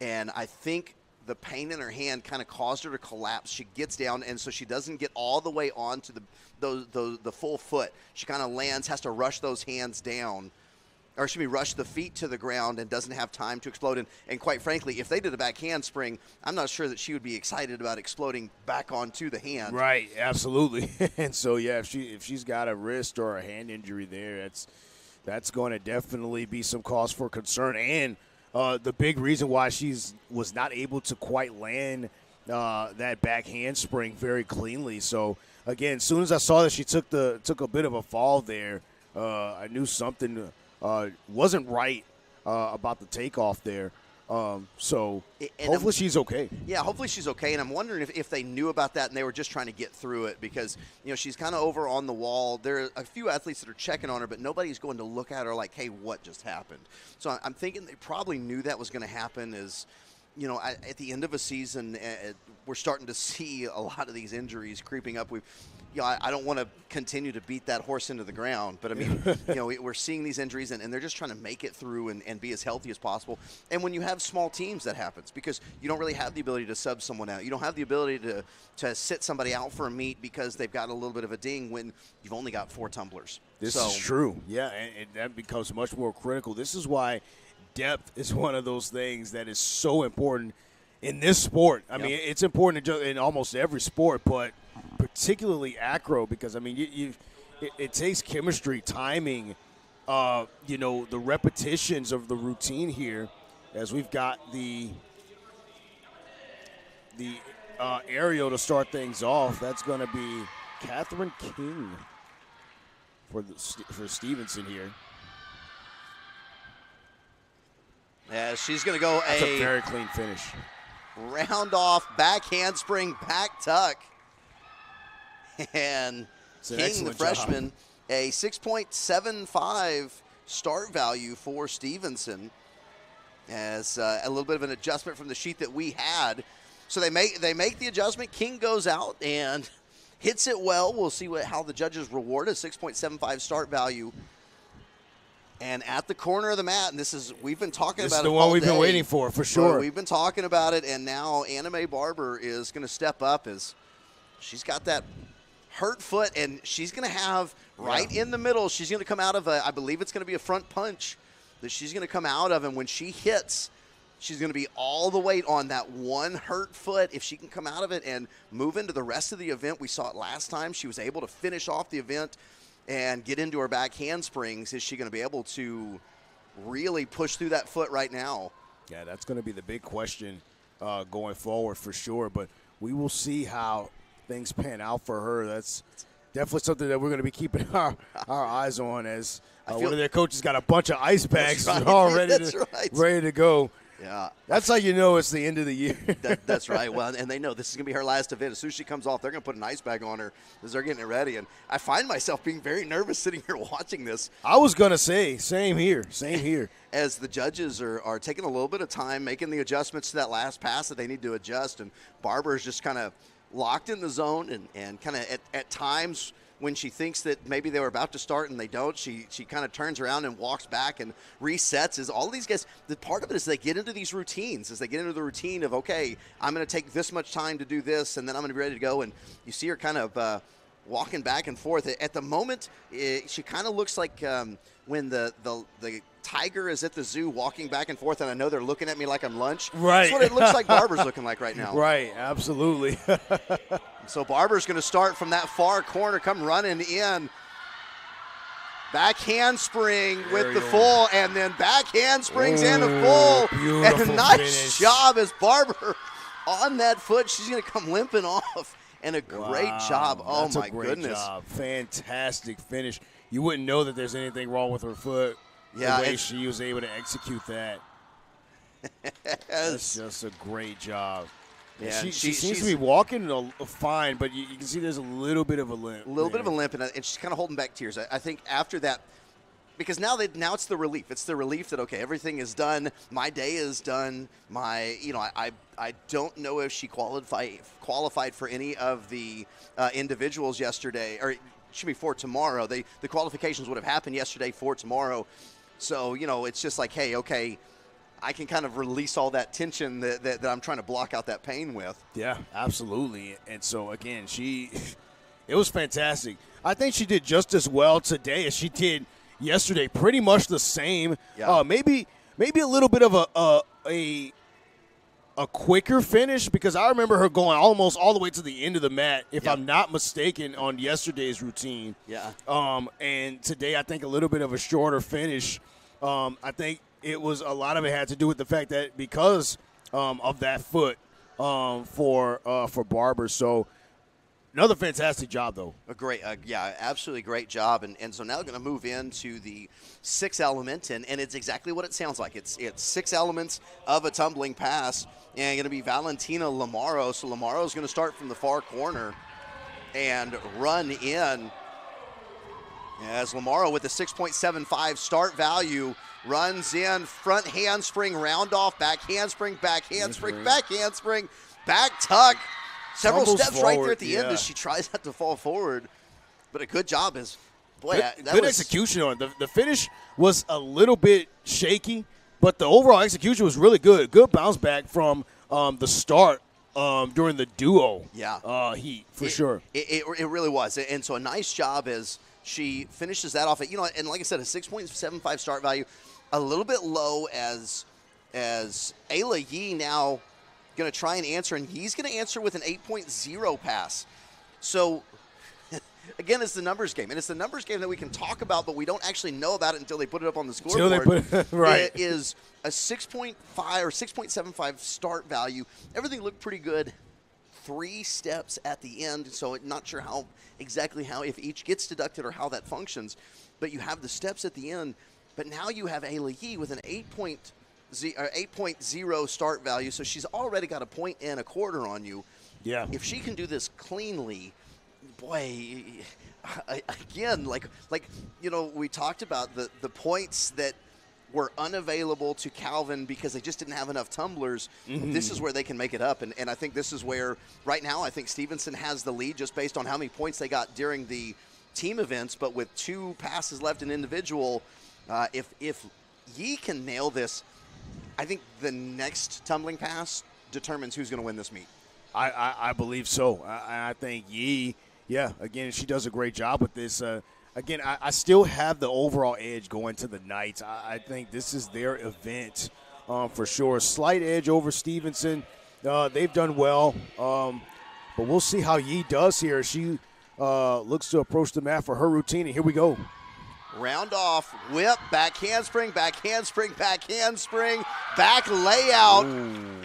and I think the pain in her hand kind of caused her to collapse. She gets down, and so she doesn't get all the way onto the full foot. She kind of lands, has to rush those hands down, or should we rush the feet to the ground, and doesn't have time to explode. And quite frankly, if they did a back handspring, I'm not sure that she would be excited about exploding back onto the hand. Right, absolutely. And so, yeah, if she's got a wrist or a hand injury there, that's going to definitely be some cause for concern. And the big reason why was not able to quite land that back handspring very cleanly. So again, as soon as I saw that she took a bit of a fall there, I knew something wasn't right about the takeoff there. So hopefully she's okay. Yeah, hopefully she's okay. And I'm wondering if they knew about that and they were just trying to get through it, because she's kind of over on the wall. There are a few athletes that are checking on her, but nobody's going to look at her like, hey, what just happened? So I'm thinking they probably knew that was going to happen. At the end of a season, we're starting to see a lot of these injuries creeping up. I don't want to continue to beat that horse into the ground, but I mean, we're seeing these injuries, and they're just trying to make it through and be as healthy as possible. And when you have small teams, that happens, because you don't really have the ability to sub someone out. You don't have the ability to sit somebody out for a meet because they've got a little bit of a ding when you've only got 4 tumblers. This is true. Yeah, and that becomes much more critical. This is why depth is one of those things that is so important in this sport. I mean, it's important in almost every sport, but particularly acro, because I mean, it takes chemistry, timing, the repetitions of the routine here, as we've got the aerial to start things off. That's going to be Catherine King for Stevenson here. Yeah, she's going to go That's a very clean finish. Round off, back handspring, back tuck. And King, the freshman, job. A 6.75 start value for Stevenson, as a little bit of an adjustment from the sheet that we had. So they make the adjustment. King goes out and hits it well. We'll see how the judges reward a 6.75 start value. And at the corner of the mat, and we've been talking about it all day. This is the one we've been waiting for sure. We've been talking about it, and now Anime Barber is going to step up, as she's got that hurt foot, and she's going to have right in the middle, she's going to come out of I believe it's going to be a front punch that she's going to come out of, and when she hits, she's going to be all the weight on that one hurt foot. If she can come out of it and move into the rest of the event, we saw it last time. She was able to finish off the event and get into her back handsprings. Is she going to be able to really push through that foot right now? Yeah, that's going to be the big question going forward for sure. But we will see how things pan out for her. Definitely something that we're going to be keeping our eyes on as one feel- of their coaches got a bunch of ice bags right. all That's right. ready to go. Yeah. That's how you know it's the end of the year. That's right. Well, and they know this is going to be her last event. As soon as she comes off, they're going to put an ice bag on her as they're getting it ready. And I find myself being very nervous sitting here watching this. I was going to say, same here. As the judges are taking a little bit of time, making the adjustments to that last pass that they need to adjust. And Barbara is just kind of locked in the zone and kind of at times when she thinks that maybe they were about to start and they don't, she kind of turns around and walks back and resets. Is all these guys, the part of it is they get into these routines, as they get into the routine of, okay, I'm going to take this much time to do this, and then I'm going to be ready to go. And you see her kind of walking back and forth. At the moment, she kind of looks like when the tiger is at the zoo walking back and forth, and I know they're looking at me like I'm lunch. Right. That's what it looks like Barbara's looking like right now. Right, absolutely. So Barbara's going to start from that far corner, come running in. Back handspring with the full, and then back handsprings and a full. And a nice finish. job as Barbara on that foot. She's going to come limping off. And a great job. Oh, That's my a great goodness. job. Fantastic finish. You wouldn't know that there's anything wrong with her foot. Yeah, the way she was able to execute that. That's just a great job. Yeah, she seems she's to be walking fine, but you can see there's a little bit of a limp. A little bit of a limp, and she's kind of holding back tears. I think after that, because now it's the relief. It's the relief that, okay, everything is done. My day is done. I don't know if she qualified for any of the individuals yesterday, or it should be for tomorrow. The qualifications would have happened yesterday for tomorrow. So, it's just like, hey, okay, I can kind of release all that tension that I'm trying to block out that pain with. Yeah, absolutely. And so, again, it was fantastic. I think she did just as well today as she did yesterday. Pretty much the same. Yeah. Maybe a little bit of a quicker finish, because I remember her going almost all the way to the end of the mat, if I'm not mistaken, on yesterday's routine. Yeah. And today I think a little bit of a shorter finish. I think a lot of it had to do with the fact that because of that foot for Barber. So another fantastic job, though. Absolutely great job. And so now we're going to move into the sixth element, and it's exactly what it sounds like. It's 6 elements of a tumbling pass, and going to be Valentina Lamaro. So Lamaro is going to start from the far corner and run in. As Lamaro with a 6.75 start value runs in, front handspring, round off, back handspring, back handspring, back handspring, back tuck. Several Tumbles steps right there forward, at the end yeah. as she tries not to fall forward. But a good job is, Good execution on it. The finish was a little bit shaky, but the overall execution was really good. Good bounce back from the start during the duo heat, for sure. It really was. And so a nice job as she finishes that off at, and like I said, a 6.75 start value, a little bit low as Ayla Yee now going to try and answer, and he's going to answer with an 8.0 pass. So, again, it's the numbers game, and it's the numbers game that we can talk about, but we don't actually know about it until they put it up on the scoreboard. Right. It is a 6.5 or 6.75 start value. Everything looked pretty good. 3 steps at the end, so not sure exactly how, if each gets deducted or how that functions, but you have the steps at the end. But now you have Ayla Yee with an 8.0 start value, so she's already got a 1.25 on you. Yeah. If she can do this cleanly, boy, again, like we talked about the points that were unavailable to Calvin because they just didn't have enough tumblers. Mm-hmm. This is where they can make it up, and I think this is where right now I think Stevenson has the lead just based on how many points they got during the team events. But with 2 passes left in individual, if Yee can nail this, I think the next tumbling pass determines who's going to win this meet. I believe so. I think Yee, again, she does a great job with this. Again, I still have the overall edge going to the Knights. I think this is their event for sure. Slight edge over Stevenson. They've done well, but we'll see how Yee does here. She looks to approach the mat for her routine, and here we go. Round off, whip, back handspring, back handspring, back handspring, back layout.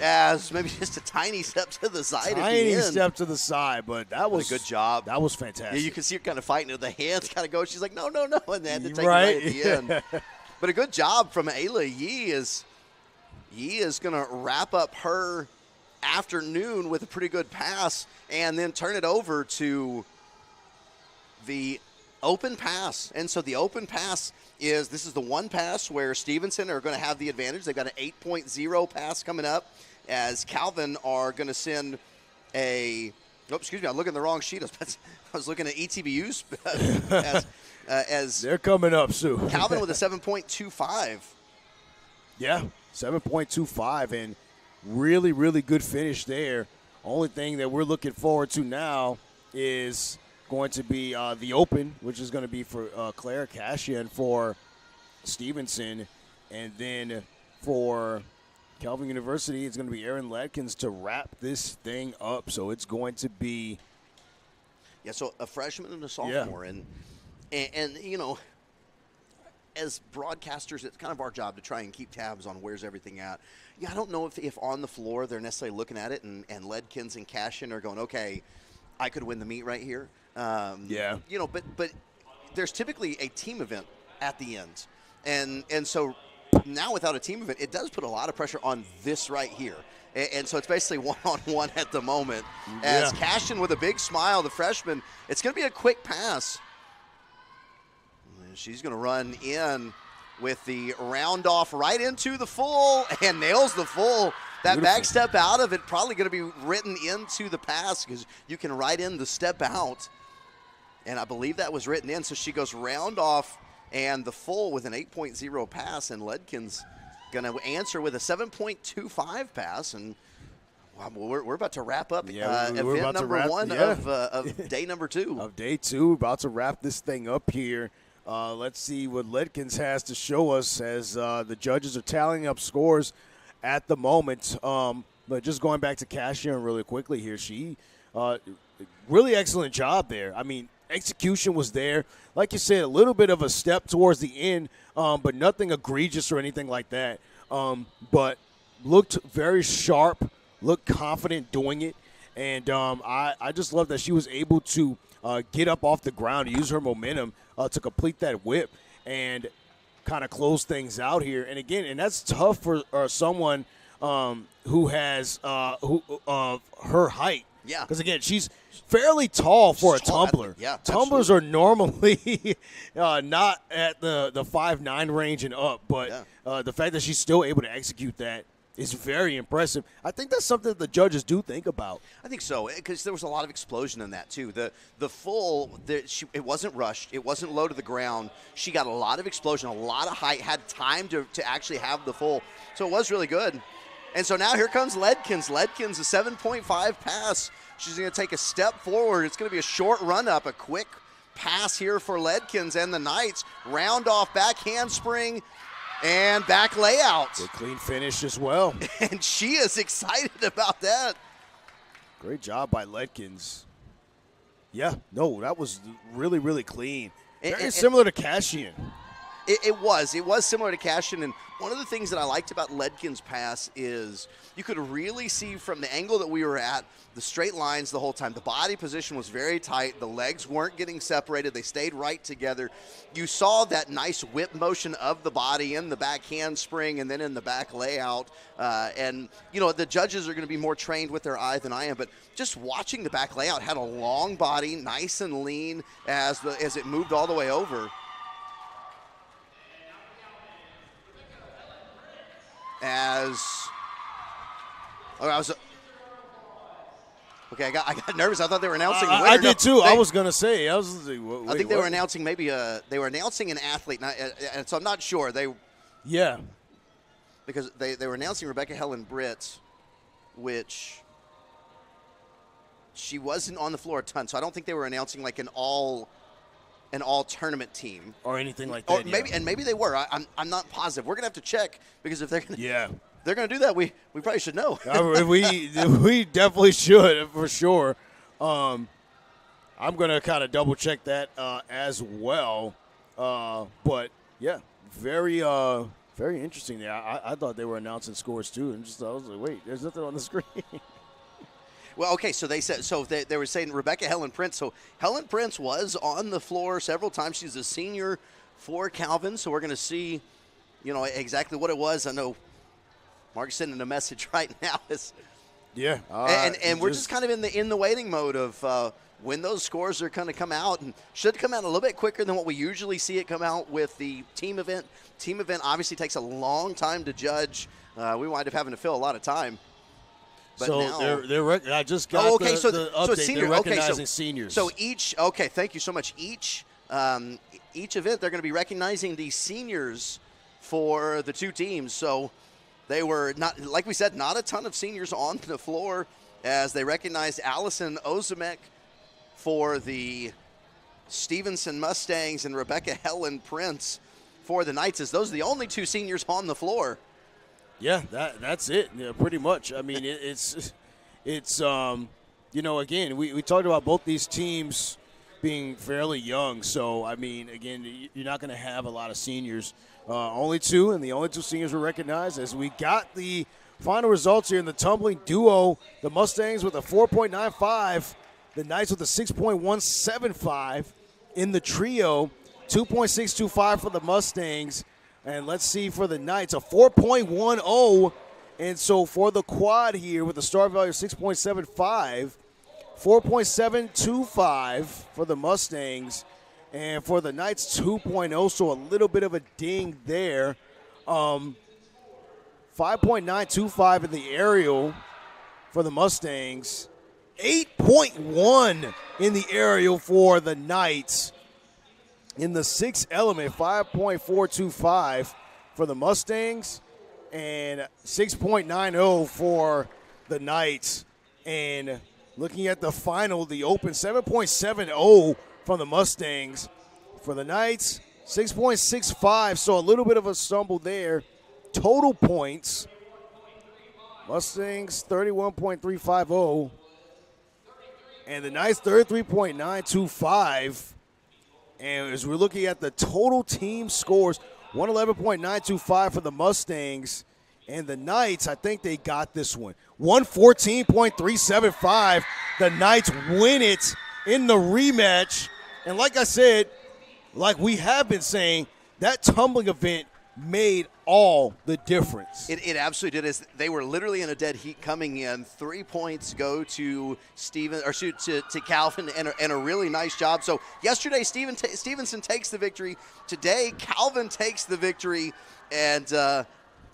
As maybe just a tiny step to the side at the end. Tiny step to the side, but that was a good job. That was fantastic. Yeah, you can see her kind of fighting with the hands kind of go. She's like, no, no, no, and they had to take Right. it right at the end. But a good job from Ayla Yee is going to wrap up her afternoon with a pretty good pass and then turn it over to the open pass. And so the open pass this is the one pass where Stevenson are going to have the advantage. They've got an 8.0 pass coming up as Calvin are going to send I'm looking at the wrong sheet. I was looking at ETBU's as they're coming up, Sue. Calvin with a 7.25. Yeah, 7.25, and really, really good finish there. Only thing that we're looking forward to now is going to be the Open, which is going to be for Claire Cashian for Stevenson. And then for Calvin University, it's going to be Erin Ledkins to wrap this thing up. So it's going to be so a freshman and a sophomore. And you know, as broadcasters, it's kind of our job to try and keep tabs on where's everything at. Yeah, I don't know if on the floor they're necessarily looking at it and Ledkins and Cashian are going, okay, I could win the meet right here. You know, but there's typically a team event at the end. And so now without a team event, it does put a lot of pressure on this right here. And so it's basically one-on-one at the moment. As Cashian with a big smile, the freshman, it's going to be a quick pass. She's going to run in with the round off right into the full and nails the full. That back step out of it probably going to be written into the pass because you can write in the step out. And I believe that was written in. So she goes round off and the full with an 8.0 pass, and Ledkins going to answer with a 7.25 pass. And wow, we're about to wrap up event number one of day number 2. Of day 2, about to wrap this thing up here. Let's see what Ledkins has to show us as the judges are tallying up scores at the moment. But just going back to Cashian really quickly here, she really excellent job there. I mean, execution was there. Like you said, a little bit of a step towards the end, but nothing egregious or anything like that. But looked very sharp, looked confident doing it. And I just love that she was able to get up off the ground, use her momentum to complete that whip and kind of close things out here. And again, and that's tough for someone who has her height. Yeah. Because, again, she's fairly tall for a tumbler. Yeah, tumblers are normally not at the 5'9" range and up. But the fact that she's still able to execute that is very impressive. I think that's something that the judges do think about. I think so, because there was a lot of explosion in that, too. The full, it wasn't rushed. It wasn't low to the ground. She got a lot of explosion, a lot of height, had time to actually have the full. So it was really good. And so now here comes Ledkins. Ledkins, a 7.5 pass. She's going to take a step forward. It's going to be a short run-up, a quick pass here for Ledkins and the Knights. Round off, back handspring, and back layout. Good clean finish as well. And she is excited about that. Great job by Ledkins. Yeah, no, that was really, really clean. Very similar to Cashian. It was similar to Cashian, and one of the things that I liked about Ledkins' pass is you could really see from the angle that we were at, the straight lines the whole time. The body position was very tight. The legs weren't getting separated. They stayed right together. You saw that nice whip motion of the body in the back handspring and then in the back layout. And, you know, the judges are going to be more trained with their eye than I am, but just watching the back layout, had a long body, nice and lean as it moved all the way over. I got nervous. I thought they were announcing. I did too. I was gonna say. I think they were announcing they were announcing an athlete, and so I'm not sure. Because they were announcing Rebecca Helen Britt, which she wasn't on the floor a ton. So I don't think they were announcing like an all tournament team or anything like that. Maybe they were. I'm not positive. We're gonna have to check, because if they're gonna do that, we probably should know. we definitely should for sure. I'm gonna kind of double check that as well. But yeah, very interesting there. I thought they were announcing scores too, and I was like, wait, there's nothing on the screen. Well, okay, so they were saying Rebecca Helen Prince. So Helen Prince was on the floor several times. She's a senior for Calvin, so we're going to see, exactly what it was. I know Mark's sending a message right now. Yeah, and we're just kind of in the waiting mode of when those scores are going to come out, and should come out a little bit quicker than what we usually see it come out with the team event. Team event obviously takes a long time to judge. We wind up having to fill a lot of time. But so now, I just got the update. Senior, they're recognizing seniors. So thank you so much. Each event, they're going to be recognizing the seniors for the two teams. So they were not, like we said, not a ton of seniors on the floor as they recognized Allison Ozimek for the Stevenson Mustangs and Rebecca Helen Prince for the Knights, as those are the only two seniors on the floor. Yeah, that's it. Yeah, pretty much. I mean, it's again, we talked about both these teams being fairly young. So, I mean, again, you're not going to have a lot of seniors. Only two, and the only two seniors were recognized as we got the final results here in the tumbling duo. The Mustangs with a 4.95, the Knights with a 6.175 in the trio, 2.625 for the Mustangs. And let's see for the Knights, a 4.10. And so for the quad here with a star value of 6.75, 4.725 for the Mustangs. And for the Knights, 2.0, so a little bit of a ding there. 5.925 in the aerial for the Mustangs. 8.1 in the aerial for the Knights. In the sixth element, 5.425 for the Mustangs and 6.90 for the Knights. And looking at the final, the open, 7.70 from the Mustangs. For the Knights, 6.65, so a little bit of a stumble there. Total points, Mustangs 31.350, and the Knights 33.925. And as we're looking at the total team scores, 111.925 for the Mustangs. And the Knights, I think they got this one. 114.375. The Knights win it in the rematch. And like I said, like we have been saying, that tumbling event made all the difference. It absolutely did. They were literally in a dead heat coming in. 3 points go to to Calvin, and a really nice job. So yesterday, Stevenson takes the victory. Today, Calvin takes the victory, and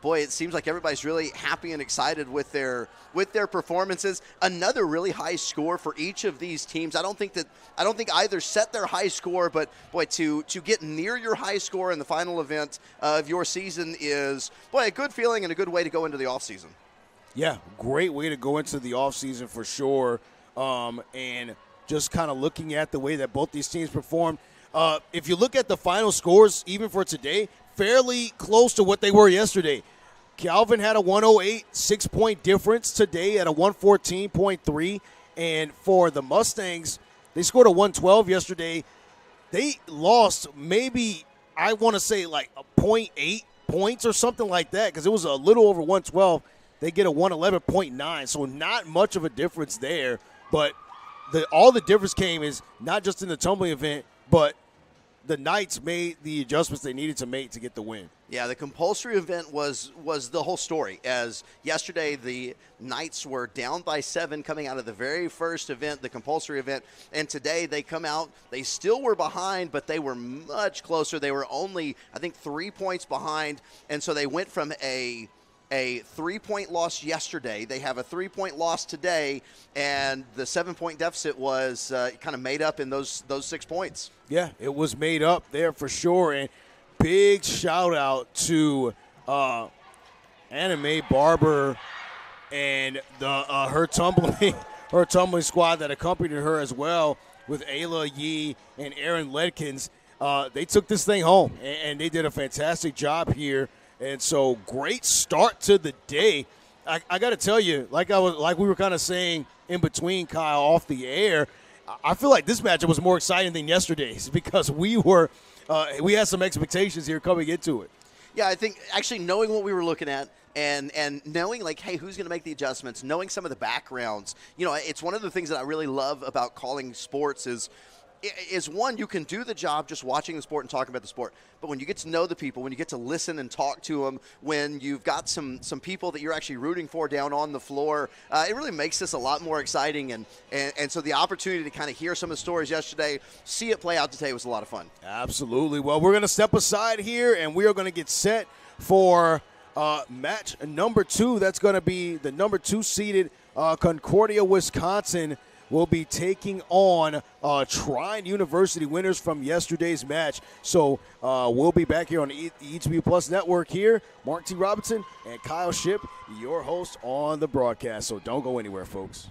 boy, it seems like everybody's really happy and excited with their performances. Another really high score for each of these teams. I don't think either set their high score, but boy, to get near your high score in the final event of your season is, boy, a good feeling and a good way to go into the offseason. Yeah, great way to go into the offseason for sure. And just kind of looking at the way that both these teams performed. If you look at the final scores, even for today, fairly close to what they were yesterday. Calvin had a 108 6-point difference today at a 114.3. And for the Mustangs, they scored a 112 yesterday. They lost maybe, I want to say, like a 0.8 points or something like that, because it was a little over 112. They get a 111.9, so not much of a difference there. But all the difference came is not just in the tumbling event, but the Knights made the adjustments they needed to make to get the win. Yeah, the compulsory event was the whole story. As yesterday, the Knights were down by 7 coming out of the very first event, the compulsory event. And today they come out, they still were behind, but they were much closer. They were only, I think, 3 points behind. And so they went from a 3-point loss yesterday. They have a 3-point loss today, and the 7-point deficit was kind of made up in those 6 points. Yeah, it was made up there for sure. And big shout out to Anna Mae Barber and her tumbling squad that accompanied her as well, with Ayla Yee and Aaron Ledkins. They took this thing home, and they did a fantastic job here. And so, great start to the day. I got to tell you, like we were kind of saying in between, Kyle, off the air, I feel like this matchup was more exciting than yesterday's because we had some expectations here coming into it. Yeah, I think actually knowing what we were looking at and knowing, like, hey, who's going to make the adjustments, knowing some of the backgrounds. You know, it's one of the things that I really love about calling sports is one, you can do the job just watching the sport and talking about the sport. But when you get to know the people, when you get to listen and talk to them, when you've got some people that you're actually rooting for down on the floor, it really makes this a lot more exciting. And so the opportunity to kind of hear some of the stories yesterday, see it play out today was a lot of fun. Absolutely. Well, we're going to step aside here, and we are going to get set for match number 2. That's going to be the number 2 seeded Concordia, Wisconsin, will be taking on Trine University, winners from yesterday's match. So we'll be back here on the E2B Plus Network here. Mark T. Robinson and Kyle Shipp, your host on the broadcast. So don't go anywhere, folks.